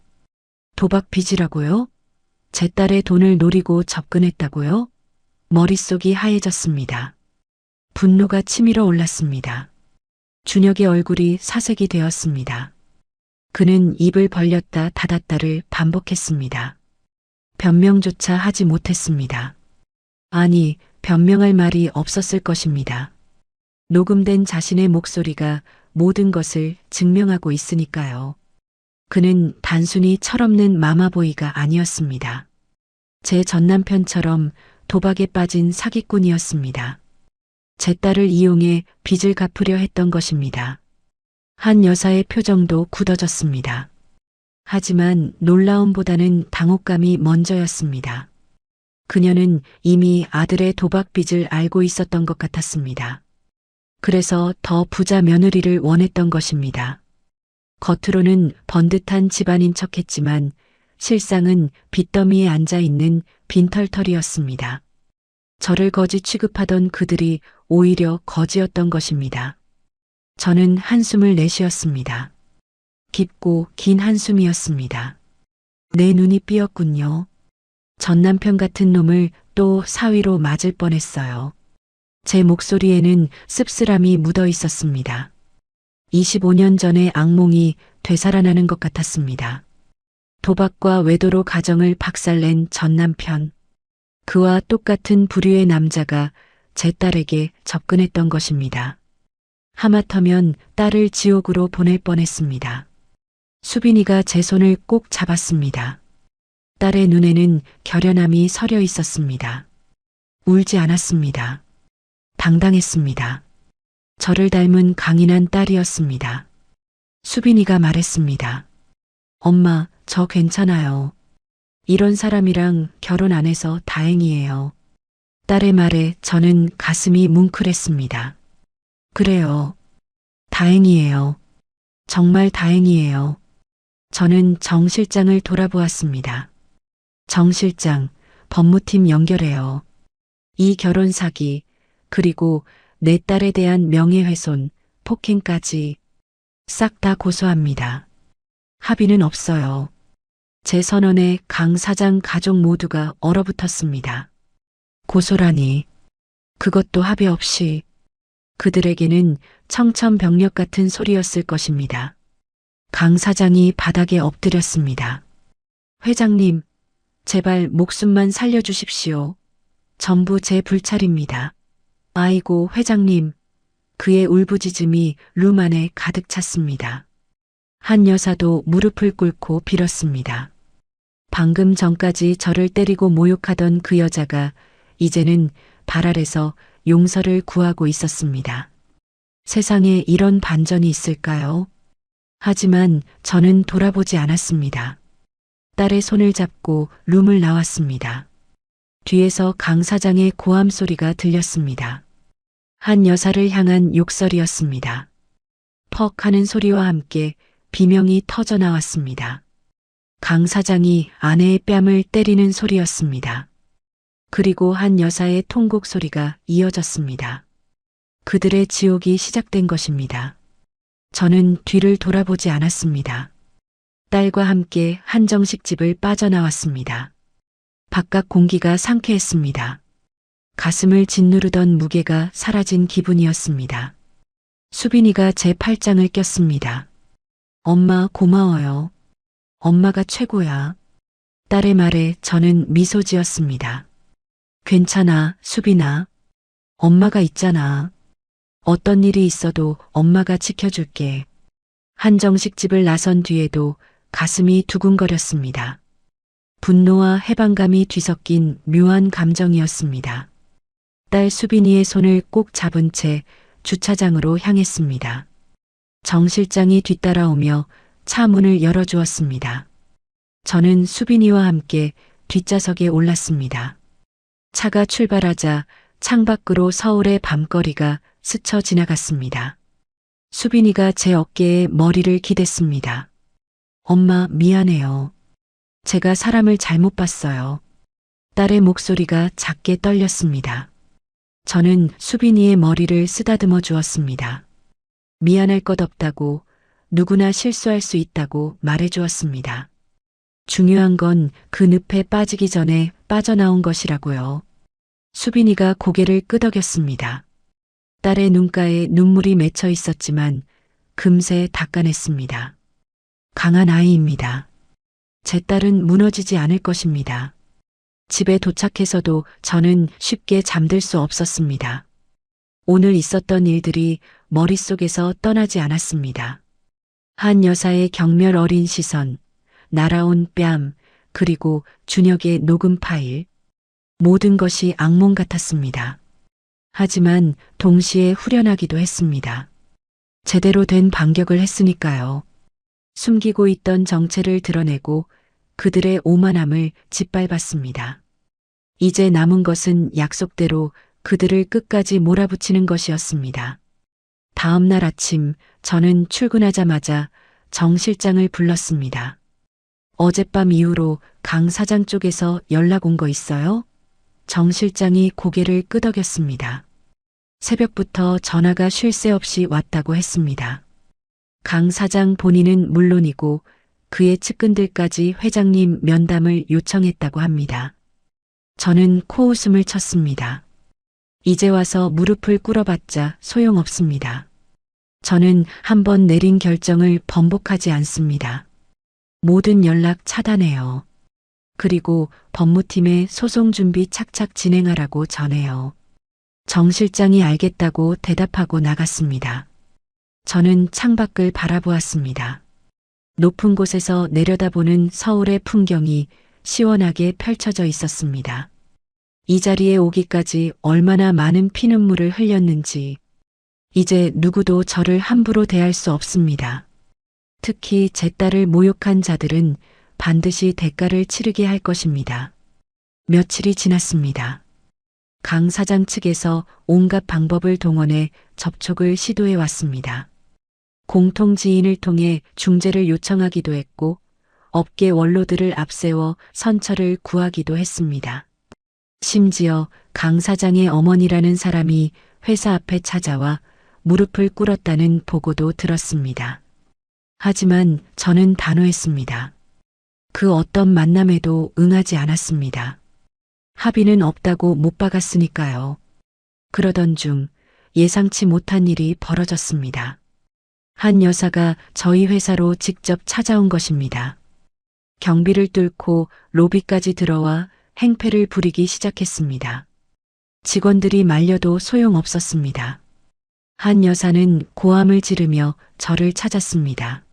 [SPEAKER 2] 도박 빚이라고요? 제 딸의 돈을 노리고 접근했다고요? 머릿속이 하얘졌습니다. 분노가 치밀어 올랐습니다. 준혁의 얼굴이 사색이 되었습니다. 그는 입을 벌렸다 닫았다를 반복했습니다. 변명조차 하지 못했습니다. 아니, 변명할 말이 없었을 것입니다. 녹음된 자신의 목소리가 모든 것을 증명하고 있으니까요. 그는 단순히 철없는 마마보이가 아니었습니다. 제 전남편처럼 도박에 빠진 사기꾼이었습니다. 제 딸을 이용해 빚을 갚으려 했던 것입니다. 한 여사의 표정도 굳어졌습니다. 하지만 놀라움보다는 당혹감이 먼저였습니다. 그녀는 이미 아들의 도박 빚을 알고 있었던 것 같았습니다. 그래서 더 부자 며느리를 원했던 것입니다. 겉으로는 번듯한 집안인 척했지만 실상은 빚더미에 앉아 있는 빈털털이었습니다. 저를 거지 취급하던 그들이 오히려 거지였던 것입니다. 저는 한숨을 내쉬었습니다. 깊고 긴 한숨이었습니다. 내 눈이 삐었군요. 전 남편 같은 놈을 또 사위로 맞을 뻔했어요. 제 목소리에는 씁쓸함이 묻어 있었습니다. 25년 전의 악몽이 되살아나는 것 같았습니다. 도박과 외도로 가정을 박살낸 전 남편. 그와 똑같은 부류의 남자가 제 딸에게 접근했던 것입니다. 하마터면 딸을 지옥으로 보낼 뻔했습니다. 수빈이가 제 손을 꼭 잡았습니다. 딸의 눈에는 결연함이 서려 있었습니다. 울지 않았습니다. 당당했습니다. 저를 닮은 강인한 딸이었습니다. 수빈이가 말했습니다. 엄마, 저 괜찮아요. 이런 사람이랑 결혼 안 해서 다행이에요. 딸의 말에 저는 가슴이 뭉클했습니다. 그래요. 다행이에요. 정말 다행이에요. 저는 정 실장을 돌아보았습니다. 정 실장, 법무팀 연결해요. 이 결혼 사기, 그리고 내 딸에 대한 명예훼손, 폭행까지 싹 다 고소합니다. 합의는 없어요. 제 선언에 강 사장 가족 모두가 얼어붙었습니다. 고소라니, 그것도 합의 없이. 그들에게는 청천벽력 같은 소리였을 것입니다. 강 사장이 바닥에 엎드렸습니다. 회장님, 제발 목숨만 살려주십시오. 전부 제 불찰입니다. 아이고, 회장님. 그의 울부짖음이 룸 안에 가득 찼습니다. 한 여사도 무릎을 꿇고 빌었습니다. 방금 전까지 저를 때리고 모욕하던 그 여자가 이제는 발 아래서 용서를 구하고 있었습니다. 세상에 이런 반전이 있을까요? 하지만 저는 돌아보지 않았습니다. 딸의 손을 잡고 룸을 나왔습니다. 뒤에서 강 사장의 고함 소리가 들렸습니다. 한 여사를 향한 욕설이었습니다. 퍽 하는 소리와 함께 비명이 터져 나왔습니다. 강 사장이 아내의 뺨을 때리는 소리였습니다. 그리고 한 여사의 통곡 소리가 이어졌습니다. 그들의 지옥이 시작된 것입니다. 저는 뒤를 돌아보지 않았습니다. 딸과 함께 한정식 집을 빠져나왔습니다. 바깥 공기가 상쾌했습니다. 가슴을 짓누르던 무게가 사라진 기분이었습니다. 수빈이가 제 팔짱을 꼈습니다. 엄마 고마워요. 엄마가 최고야. 딸의 말에 저는 미소 지었습니다. 괜찮아, 수빈아. 엄마가 있잖아. 어떤 일이 있어도 엄마가 지켜줄게. 한정식 집을 나선 뒤에도 가슴이 두근거렸습니다. 분노와 해방감이 뒤섞인 묘한 감정이었습니다. 딸 수빈이의 손을 꼭 잡은 채 주차장으로 향했습니다. 정 실장이 뒤따라오며 차 문을 열어주었습니다. 저는 수빈이와 함께 뒷좌석에 올랐습니다. 차가 출발하자 창밖으로 서울의 밤거리가 스쳐 지나갔습니다. 수빈이가 제 어깨에 머리를 기댔습니다. 엄마, 미안해요. 제가 사람을 잘못 봤어요. 딸의 목소리가 작게 떨렸습니다. 저는 수빈이의 머리를 쓰다듬어 주었습니다. 미안할 것 없다고, 누구나 실수할 수 있다고 말해 주었습니다. 중요한 건 그 늪에 빠지기 전에 빠져나온 것이라고요. 수빈이가 고개를 끄덕였습니다. 딸의 눈가에 눈물이 맺혀 있었지만 금세 닦아냈습니다. 강한 아이입니다. 제 딸은 무너지지 않을 것입니다. 집에 도착해서도 저는 쉽게 잠들 수 없었습니다. 오늘 있었던 일들이 머릿속에서 떠나지 않았습니다. 한 여사의 경멸 어린 시선, 날아온 뺨, 그리고 준혁의 녹음 파일. 모든 것이 악몽 같았습니다. 하지만 동시에 후련하기도 했습니다. 제대로 된 반격을 했으니까요. 숨기고 있던 정체를 드러내고 그들의 오만함을 짓밟았습니다. 이제 남은 것은 약속대로 그들을 끝까지 몰아붙이는 것이었습니다. 다음 날 아침 저는 출근하자마자 정 실장을 불렀습니다. 어젯밤 이후로 강 사장 쪽에서 연락 온 거 있어요? 정 실장이 고개를 끄덕였습니다. 새벽부터 전화가 쉴 새 없이 왔다고 했습니다. 강 사장 본인은 물론이고 그의 측근들까지 회장님 면담을 요청했다고 합니다. 저는 코웃음을 쳤습니다. 이제 와서 무릎을 꿇어봤자 소용없습니다. 저는 한번 내린 결정을 번복하지 않습니다. 모든 연락 차단해요. 그리고 법무팀에 소송 준비 착착 진행하라고 전해요. 정 실장이 알겠다고 대답하고 나갔습니다. 저는 창밖을 바라보았습니다. 높은 곳에서 내려다보는 서울의 풍경이 시원하게 펼쳐져 있었습니다. 이 자리에 오기까지 얼마나 많은 피눈물을 흘렸는지 이제 누구도 저를 함부로 대할 수 없습니다. 특히 제 딸을 모욕한 자들은 반드시 대가를 치르게 할 것입니다. 며칠이 지났습니다. 강 사장 측에서 온갖 방법을 동원해 접촉을 시도해 왔습니다. 공통 지인을 통해 중재를 요청하기도 했고 업계 원로들을 앞세워 선처를 구하기도 했습니다. 심지어 강 사장의 어머니라는 사람이 회사 앞에 찾아와 무릎을 꿇었다는 보고도 들었습니다. 하지만 저는 단호했습니다. 그 어떤 만남에도 응하지 않았습니다. 합의는 없다고 못 박았으니까요. 그러던 중 예상치 못한 일이 벌어졌습니다. 한 여사가 저희 회사로 직접 찾아온 것입니다. 경비를 뚫고 로비까지 들어와 행패를 부리기 시작했습니다. 직원들이 말려도 소용없었습니다. 한 여사는 고함을 지르며 저를 찾았습니다.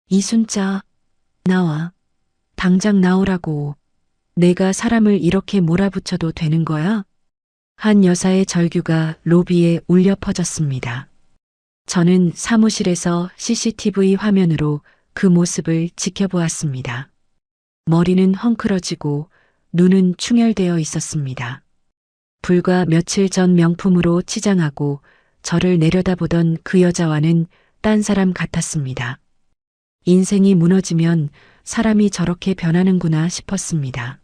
[SPEAKER 2] 이순자, 나와. 당장 나오라고. 내가 사람을 이렇게 몰아붙여도 되는 거야? 한 여사의 절규가 로비에 울려 퍼졌습니다. 저는 사무실에서 CCTV 화면으로 그 모습을 지켜보았습니다. 머리는 헝클어지고 눈은 충혈되어 있었습니다. 불과 며칠 전 명품으로 치장하고 저를 내려다보던 그 여자와는 딴 사람 같았습니다. 인생이 무너지면 사람이 저렇게 변하는구나 싶었습니다.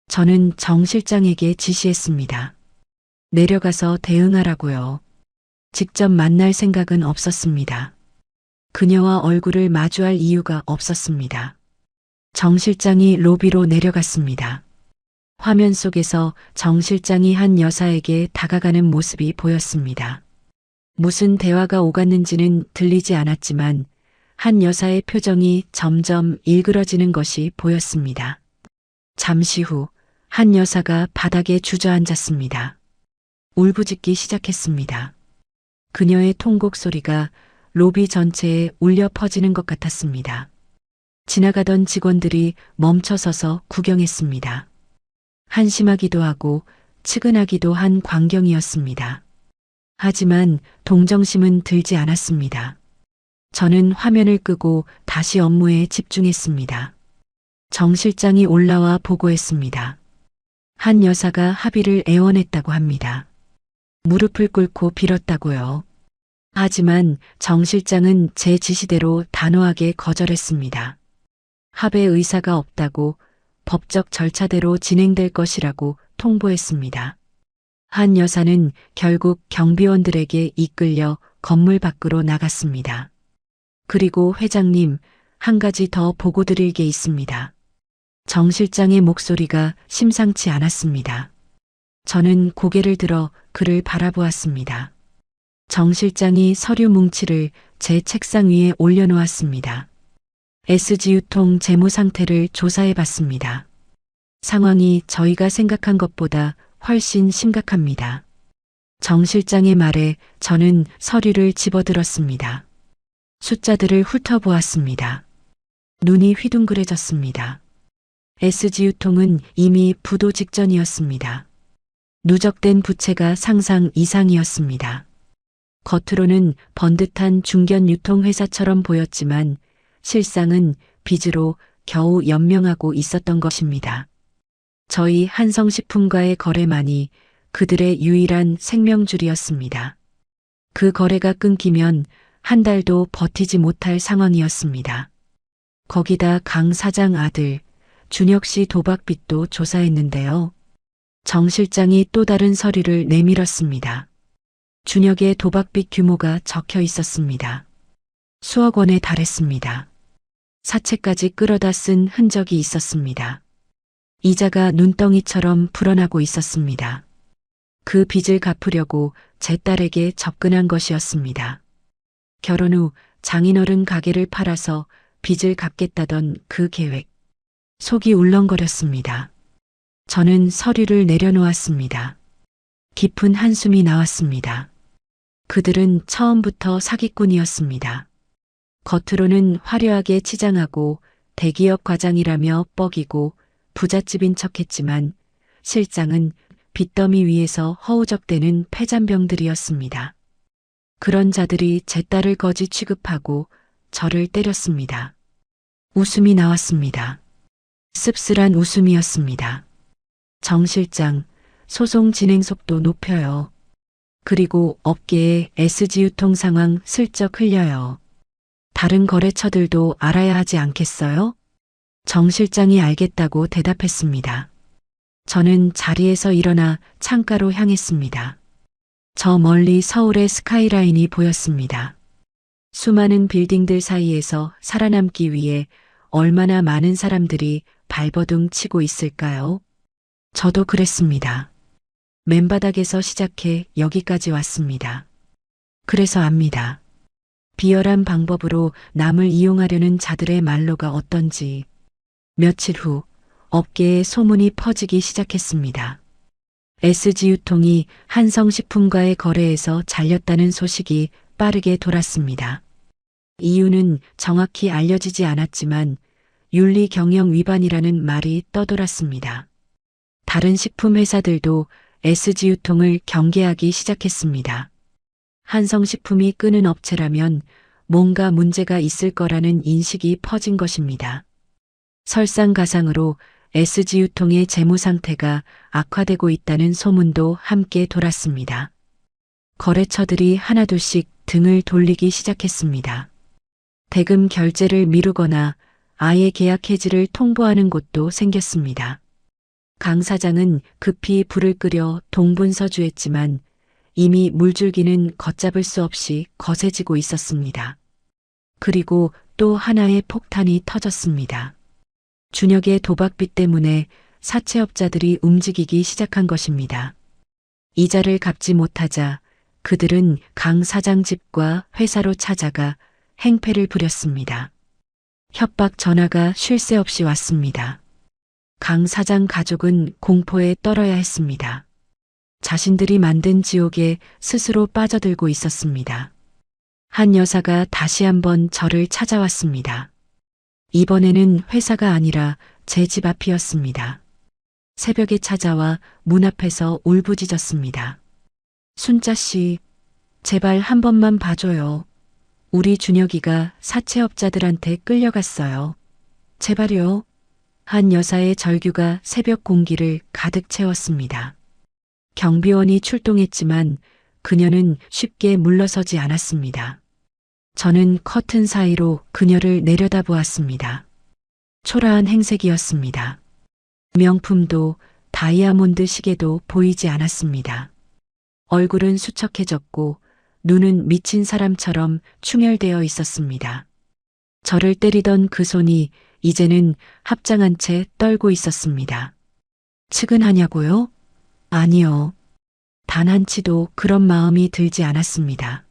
[SPEAKER 2] 저는 정 실장에게 지시했습니다. 내려가서 대응하라고요. 직접 만날 생각은 없었습니다. 그녀와 얼굴을 마주할 이유가 없었습니다. 정 실장이 로비로 내려갔습니다. 화면 속에서 정 실장이 한 여사에게 다가가는 모습이 보였습니다. 무슨 대화가 오갔는지는 들리지 않았지만 한 여사의 표정이 점점 일그러지는 것이 보였습니다. 잠시 후 한 여사가 바닥에 주저앉았습니다. 울부짖기 시작했습니다. 그녀의 통곡 소리가 로비 전체에 울려 퍼지는 것 같았습니다. 지나가던 직원들이 멈춰서서 구경했습니다. 한심하기도 하고 측은하기도 한 광경이었습니다. 하지만 동정심은 들지 않았습니다. 저는 화면을 끄고 다시 업무에 집중했습니다. 정 실장이 올라와 보고했습니다. 한 여사가 합의를 애원했다고 합니다. 무릎을 꿇고 빌었다고요. 하지만 정 실장은 제 지시대로 단호하게 거절했습니다. 합의 의사가 없다고 법적 절차대로 진행될 것이라고 통보했습니다. 한 여사는 결국 경비원들에게 이끌려 건물 밖으로 나갔습니다. 그리고 회장님, 한 가지 더 보고 드릴 게 있습니다. 정 실장의 목소리가 심상치 않았습니다. 저는 고개를 들어 그를 바라보았습니다. 정 실장이 서류 뭉치를 제 책상 위에 올려놓았습니다. SG유통 재무 상태를 조사해 봤습니다. 상황이 저희가 생각한 것보다 훨씬 심각합니다. 정 실장의 말에 저는 서류를 집어들었습니다. 숫자들을 훑어보았습니다. 눈이 휘둥그레졌습니다. SG유통은 이미 부도 직전이었습니다. 누적된 부채가 상상 이상이었습니다. 겉으로는 번듯한 중견 유통회사처럼 보였지만 실상은 빚으로 겨우 연명하고 있었던 것입니다. 저희 한성식품과의 거래만이 그들의 유일한 생명줄이었습니다. 그 거래가 끊기면 한 달도 버티지 못할 상황이었습니다. 거기다 강 사장 아들 준혁 씨 도박빚도 조사했는데요. 정 실장이 또 다른 서류를 내밀었습니다. 준혁의 도박빚 규모가 적혀 있었습니다. 수억 원에 달했습니다. 사채까지 끌어다 쓴 흔적이 있었습니다. 이자가 눈덩이처럼 불어나고 있었습니다. 그 빚을 갚으려고 제 딸에게 접근한 것이었습니다. 결혼 후 장인어른 가게를 팔아서 빚을 갚겠다던 그 계획. 속이 울렁거렸습니다. 저는 서류를 내려놓았습니다. 깊은 한숨이 나왔습니다. 그들은 처음부터 사기꾼이었습니다. 겉으로는 화려하게 치장하고 대기업 과장이라며 뻐기고 부잣집인 척했지만 실상은 빚더미 위에서 허우적대는 패잔병들이었습니다. 그런 자들이 제 딸을 거지 취급하고 저를 때렸습니다. 웃음이 나왔습니다. 씁쓸한 웃음이었습니다. 정 실장, 소송 진행 속도 높여요. 그리고 업계의 SG유통 상황 슬쩍 흘려요. 다른 거래처들도 알아야 하지 않겠어요? 정 실장이 알겠다고 대답했습니다. 저는 자리에서 일어나 창가로 향했습니다. 저 멀리 서울의 스카이라인이 보였습니다. 수많은 빌딩들 사이에서 살아남기 위해 얼마나 많은 사람들이 발버둥 치고 있을까요? 저도 그랬습니다. 맨바닥에서 시작해 여기까지 왔습니다. 그래서 압니다. 비열한 방법으로 남을 이용하려는 자들의 말로가 어떤지. 며칠 후 업계에 소문이 퍼지기 시작했습니다. SG유통이 한성식품과의 거래에서 잘렸다는 소식이 빠르게 돌았습니다. 이유는 정확히 알려지지 않았지만 윤리 경영 위반이라는 말이 떠돌았습니다. 다른 식품 회사들도 SG유통을 경계하기 시작했습니다. 한성식품이 끄는 업체라면 뭔가 문제가 있을 거라는 인식이 퍼진 것입니다. 설상가상으로 SG유통의 재무 상태가 악화되고 있다는 소문도 함께 돌았습니다. 거래처들이 하나둘씩 등을 돌리기 시작했습니다. 대금 결제를 미루거나 아예 계약 해지를 통보하는 곳도 생겼습니다. 강 사장은 급히 불을 끄려 동분서주했지만 이미 물줄기는 걷잡을 수 없이 거세지고 있었습니다. 그리고 또 하나의 폭탄이 터졌습니다. 준혁의 도박빚 때문에 사채업자들이 움직이기 시작한 것입니다. 이자를 갚지 못하자 그들은 강 사장 집과 회사로 찾아가 행패를 부렸습니다. 협박 전화가 쉴 새 없이 왔습니다. 강 사장 가족은 공포에 떨어야 했습니다. 자신들이 만든 지옥에 스스로 빠져들고 있었습니다. 한 여사가 다시 한번 저를 찾아왔습니다. 이번에는 회사가 아니라 제 집 앞이었습니다. 새벽에 찾아와 문 앞에서 울부짖었습니다. 순자 씨, 제발 한 번만 봐줘요. 우리 준혁이가 사채업자들한테 끌려갔어요. 제발요. 한 여사의 절규가 새벽 공기를 가득 채웠습니다. 경비원이 출동했지만 그녀는 쉽게 물러서지 않았습니다. 저는 커튼 사이로 그녀를 내려다보았습니다. 초라한 행색이었습니다. 명품도 다이아몬드 시계도 보이지 않았습니다. 얼굴은 수척해졌고 눈은 미친 사람처럼 충혈되어 있었습니다. 저를 때리던 그 손이 이제는 합장한 채 떨고 있었습니다. 측은하냐고요? 아니요. 단 한치도 그런 마음이 들지 않았습니다.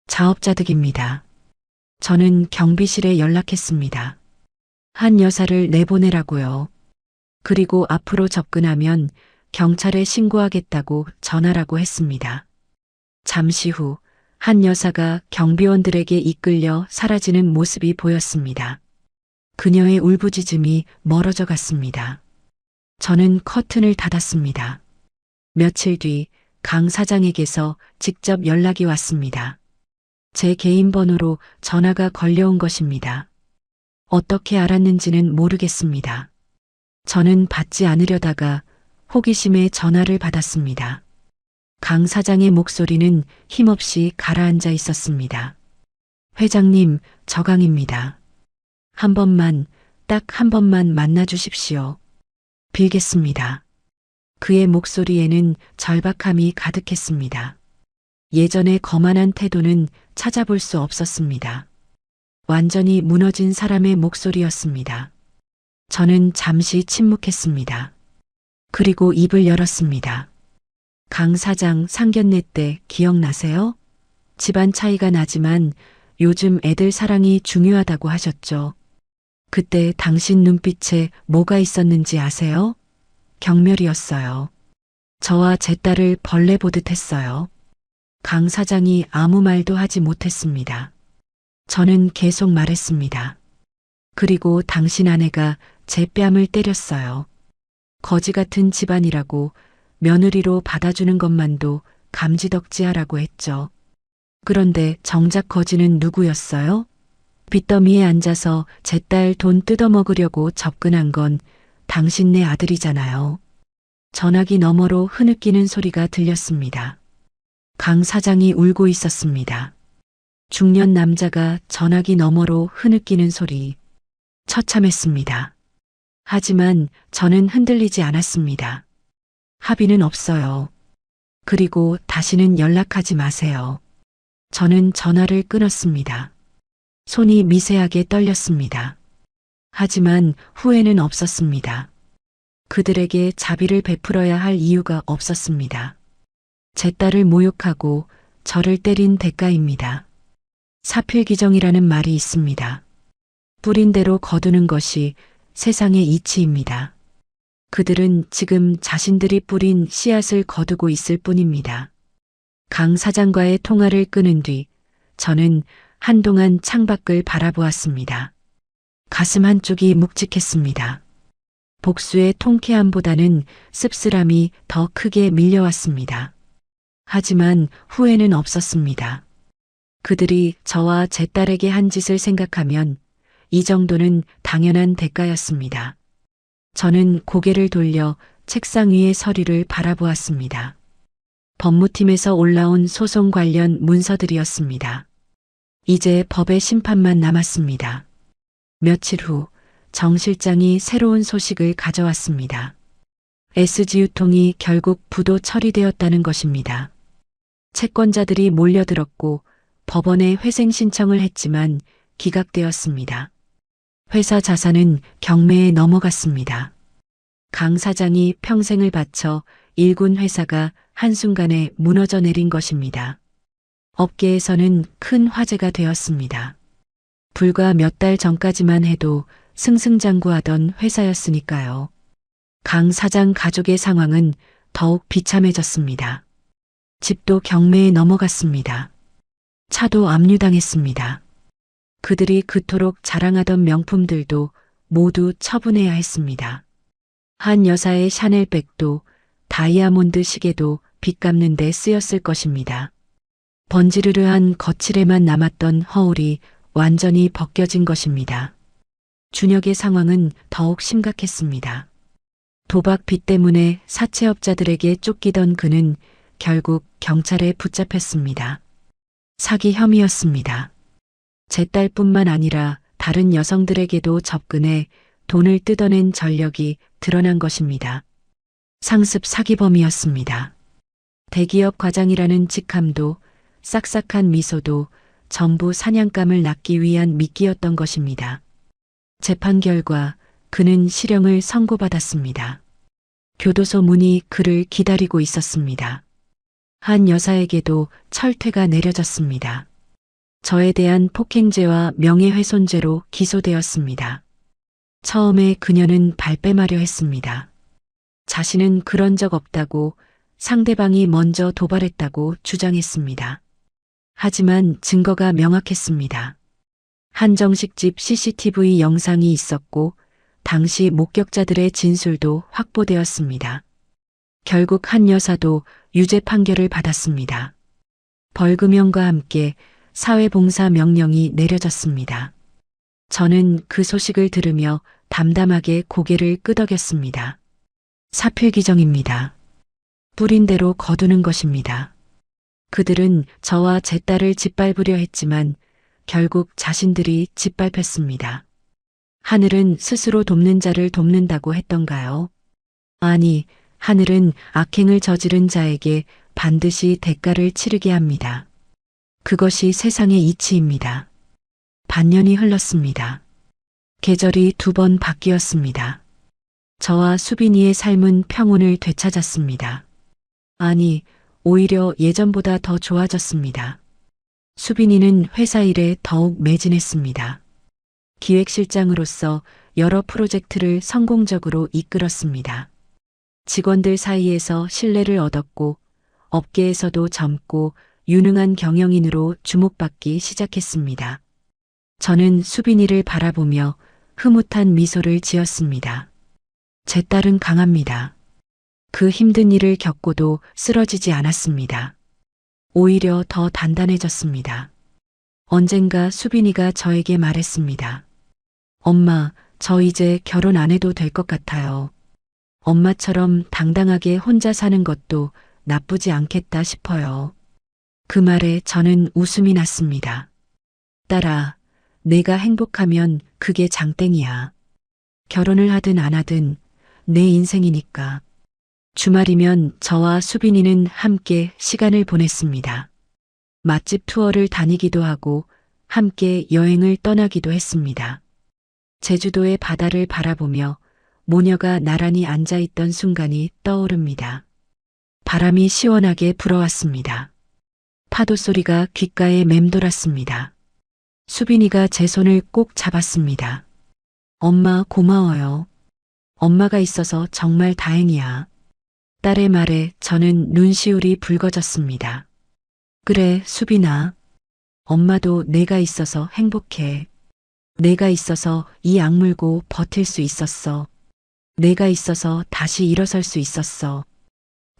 [SPEAKER 2] 자업자득입니다. 저는 경비실에 연락했습니다. 한 여사를 내보내라고요. 그리고 앞으로 접근하면 경찰에 신고하겠다고 전하라고 했습니다. 잠시 후 한 여사가 경비원들에게 이끌려 사라지는 모습이 보였습니다. 그녀의 울부짖음이 멀어져 갔습니다. 저는 커튼을 닫았습니다. 며칠 뒤 강 사장에게서 직접 연락이 왔습니다. 제 개인 번호로 전화가 걸려온 것입니다. 어떻게 알았는지는 모르겠습니다. 저는 받지 않으려다가 호기심에 전화를 받았습니다. 강 사장의 목소리는 힘없이 가라앉아 있었습니다. 회장님, 저강입니다. 한 번만, 딱 한 번만 만나 주십시오. 빌겠습니다. 그의 목소리에는 절박함이 가득했습니다. 예전의 거만한 태도는 찾아볼 수 없었습니다. 완전히 무너진 사람의 목소리였습니다. 저는 잠시 침묵했습니다. 그리고 입을 열었습니다. 강 사장 상견례 때 기억나세요? 집안 차이가 나지만 요즘 애들 사랑이 중요하다고 하셨죠. 그때 당신 눈빛에 뭐가 있었는지 아세요? 경멸이었어요. 저와 제 딸을 벌레 보듯 했어요. 강 사장이 아무 말도 하지 못했습니다. 저는 계속 말했습니다. 그리고 당신 아내가 제 뺨을 때렸어요. 거지 같은 집안이라고 며느리로 받아주는 것만도 감지덕지하라고 했죠. 그런데 정작 거지는 누구였어요? 빚더미에 앉아서 제 딸 돈 뜯어먹으려고 접근한 건 당신네 아들이잖아요. 전화기 너머로 흐느끼는 소리가 들렸습니다. 강 사장이 울고 있었습니다. 중년 남자가 전화기 너머로 흐느끼는 소리. 처참했습니다. 하지만 저는 흔들리지 않았습니다. 합의는 없어요. 그리고 다시는 연락하지 마세요. 저는 전화를 끊었습니다. 손이 미세하게 떨렸습니다. 하지만 후회는 없었습니다. 그들에게 자비를 베풀어야 할 이유가 없었습니다. 제 딸을 모욕하고 저를 때린 대가입니다. 사필기정이라는 말이 있습니다. 뿌린 대로 거두는 것이 세상의 이치입니다. 그들은 지금 자신들이 뿌린 씨앗을 거두고 있을 뿐입니다. 강 사장과의 통화를 끊은 뒤 저는 한동안 창밖을 바라보았습니다. 가슴 한쪽이 묵직했습니다. 복수의 통쾌함보다는 씁쓸함이 더 크게 밀려왔습니다. 하지만 후회는 없었습니다. 그들이 저와 제 딸에게 한 짓을 생각하면 이 정도는 당연한 대가였습니다. 저는 고개를 돌려 책상 위의 서류를 바라보았습니다. 법무팀에서 올라온 소송 관련 문서들이었습니다. 이제 법의 심판만 남았습니다. 며칠 후 정 실장이 새로운 소식을 가져왔습니다. SG유통이 결국 부도 처리되었다는 것입니다. 채권자들이 몰려들었고 법원에 회생 신청을 했지만 기각되었습니다. 회사 자산은 경매에 넘어갔습니다. 강 사장이 평생을 바쳐 일군 회사가 한순간에 무너져 내린 것입니다. 업계에서는 큰 화제가 되었습니다. 불과 몇 달 전까지만 해도 승승장구하던 회사였으니까요. 강 사장 가족의 상황은 더욱 비참해졌습니다. 집도 경매에 넘어갔습니다. 차도 압류당했습니다. 그들이 그토록 자랑하던 명품들도 모두 처분해야 했습니다. 한 여사의 샤넬백도 다이아몬드 시계도 빚 갚는 데 쓰였을 것입니다. 번지르르한 거칠에만 남았던 허울이 완전히 벗겨진 것입니다. 준혁의 상황은 더욱 심각했습니다. 도박 빚 때문에 사채업자들에게 쫓기던 그는 결국 경찰에 붙잡혔습니다. 사기 혐의였습니다. 제 딸뿐만 아니라 다른 여성들에게도 접근해 돈을 뜯어낸 전력이 드러난 것입니다. 상습 사기범이었습니다. 대기업 과장이라는 직함도 싹싹한 미소도 전부 사냥감을 낳기 위한 미끼였던 것입니다. 재판 결과 그는 실형을 선고받았습니다. 교도소 문이 그를 기다리고 있었습니다. 한 여사에게도 철퇴가 내려졌습니다. 저에 대한 폭행죄와 명예훼손죄로 기소되었습니다. 처음에 그녀는 발뺌하려 했습니다. 자신은 그런 적 없다고, 상대방이 먼저 도발했다고 주장했습니다. 하지만 증거가 명확했습니다. 한정식집 CCTV 영상이 있었고 당시 목격자들의 진술도 확보되었습니다. 결국 한 여사도 유죄 판결을 받았습니다. 벌금형과 함께 사회봉사 명령이 내려졌습니다. 저는 그 소식을 들으며 담담하게 고개를 끄덕였습니다. 사필귀정입니다. 뿌린 대로 거두는 것입니다. 그들은 저와 제 딸을 짓밟으려 했지만 결국 자신들이 짓밟혔습니다. 하늘은 스스로 돕는 자를 돕는다고 했던가요? 아니, 하늘은 악행을 저지른 자에게 반드시 대가를 치르게 합니다. 그것이 세상의 이치입니다. 반년이 흘렀습니다. 계절이 2번 바뀌었습니다. 저와 수빈이의 삶은 평온을 되찾았습니다. 아니, 오히려 예전보다 더 좋아졌습니다. 수빈이는 회사 일에 더욱 매진했습니다. 기획실장으로서 여러 프로젝트를 성공적으로 이끌었습니다. 직원들 사이에서 신뢰를 얻었고 업계에서도 젊고 유능한 경영인으로 주목받기 시작했습니다. 저는 수빈이를 바라보며 흐뭇한 미소를 지었습니다. 제 딸은 강합니다. 그 힘든 일을 겪고도 쓰러지지 않았습니다. 오히려 더 단단해졌습니다. 언젠가 수빈이가 저에게 말했습니다. 엄마, 저 이제 결혼 안 해도 될 것 같아요. 엄마처럼 당당하게 혼자 사는 것도 나쁘지 않겠다 싶어요. 그 말에 저는 웃음이 났습니다. 딸아, 내가 행복하면 그게 장땡이야. 결혼을 하든 안 하든 내 인생이니까. 주말이면 저와 수빈이는 함께 시간을 보냈습니다. 맛집 투어를 다니기도 하고 함께 여행을 떠나기도 했습니다. 제주도의 바다를 바라보며 모녀가 나란히 앉아있던 순간이 떠오릅니다. 바람이 시원하게 불어왔습니다. 파도 소리가 귓가에 맴돌았습니다. 수빈이가 제 손을 꼭 잡았습니다. 엄마 고마워요. 엄마가 있어서 정말 다행이야. 딸의 말에 저는 눈시울이 붉어졌습니다. 그래, 수빈아. 엄마도 내가 있어서 행복해. 내가 있어서 이 악물고 버틸 수 있었어. 내가 있어서 다시 일어설 수 있었어.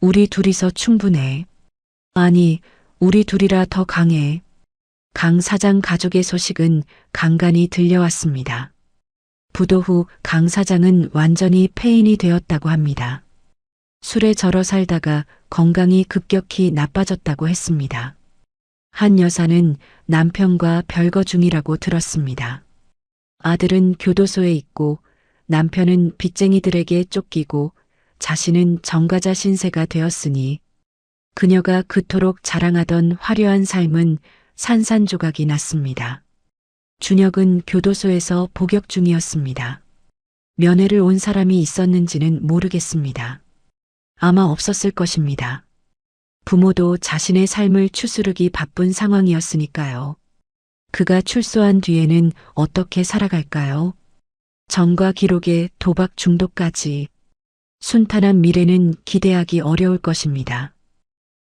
[SPEAKER 2] 우리 둘이서 충분해. 아니, 우리 둘이라 더 강해. 강 사장 가족의 소식은 간간히 들려왔습니다. 부도 후 강 사장은 완전히 폐인이 되었다고 합니다. 술에 절어 살다가 건강이 급격히 나빠졌다고 했습니다. 한 여사는 남편과 별거 중이라고 들었습니다. 아들은 교도소에 있고 남편은 빚쟁이들에게 쫓기고 자신은 정가자 신세가 되었으니 그녀가 그토록 자랑하던 화려한 삶은 산산조각이 났습니다. 준혁은 교도소에서 복역 중이었습니다. 면회를 온 사람이 있었는지는 모르겠습니다. 아마 없었을 것입니다. 부모도 자신의 삶을 추스르기 바쁜 상황이었으니까요. 그가 출소한 뒤에는 어떻게 살아갈까요? 정과 기록에 도박 중독까지. 순탄한 미래는 기대하기 어려울 것입니다.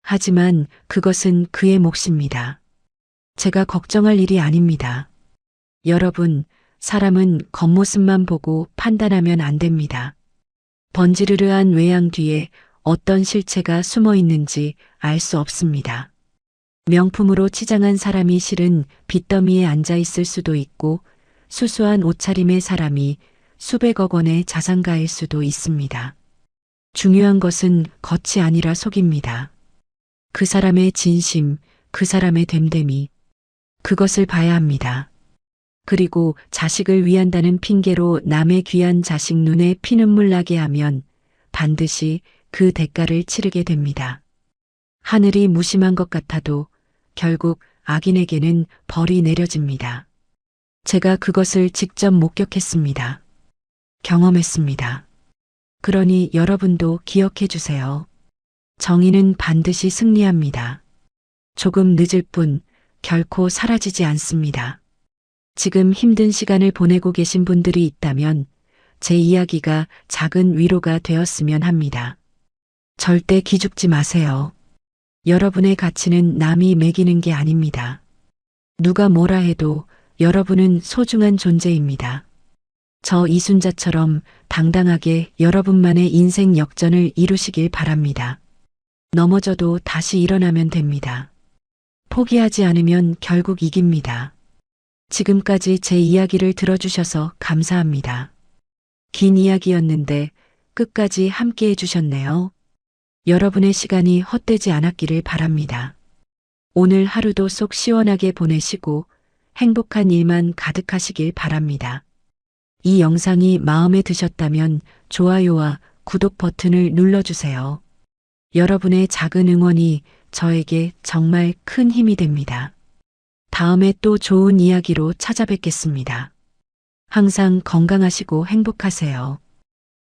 [SPEAKER 2] 하지만 그것은 그의 몫입니다. 제가 걱정할 일이 아닙니다. 여러분, 사람은 겉모습만 보고 판단하면 안 됩니다. 번지르르한 외양 뒤에 어떤 실체가 숨어 있는지 알 수 없습니다. 명품으로 치장한 사람이 실은 빚더미에 앉아 있을 수도 있고 수수한 옷차림의 사람이 수백억 원의 자산가일 수도 있습니다. 중요한 것은 겉이 아니라 속입니다. 그 사람의 진심, 그 사람의 됨됨이, 그것을 봐야 합니다. 그리고 자식을 위한다는 핑계로 남의 귀한 자식 눈에 피눈물 나게 하면 반드시 그 대가를 치르게 됩니다. 하늘이 무심한 것 같아도 결국 악인에게는 벌이 내려집니다. 제가 그것을 직접 목격했습니다. 경험했습니다. 그러니 여러분도 기억해 주세요. 정의는 반드시 승리합니다. 조금 늦을 뿐 결코 사라지지 않습니다. 지금 힘든 시간을 보내고 계신 분들이 있다면 제 이야기가 작은 위로가 되었으면 합니다. 절대 기죽지 마세요. 여러분의 가치는 남이 매기는 게 아닙니다. 누가 뭐라 해도 여러분은 소중한 존재입니다. 저 이순자처럼 당당하게 여러분만의 인생 역전을 이루시길 바랍니다. 넘어져도 다시 일어나면 됩니다. 포기하지 않으면 결국 이깁니다. 지금까지 제 이야기를 들어주셔서 감사합니다. 긴 이야기였는데 끝까지 함께 해주셨네요. 여러분의 시간이 헛되지 않았기를 바랍니다. 오늘 하루도 속 시원하게 보내시고 행복한 일만 가득하시길 바랍니다. 이 영상이 마음에 드셨다면 좋아요와 구독 버튼을 눌러주세요. 여러분의 작은 응원이 저에게 정말 큰 힘이 됩니다. 다음에 또 좋은 이야기로 찾아뵙겠습니다. 항상 건강하시고 행복하세요.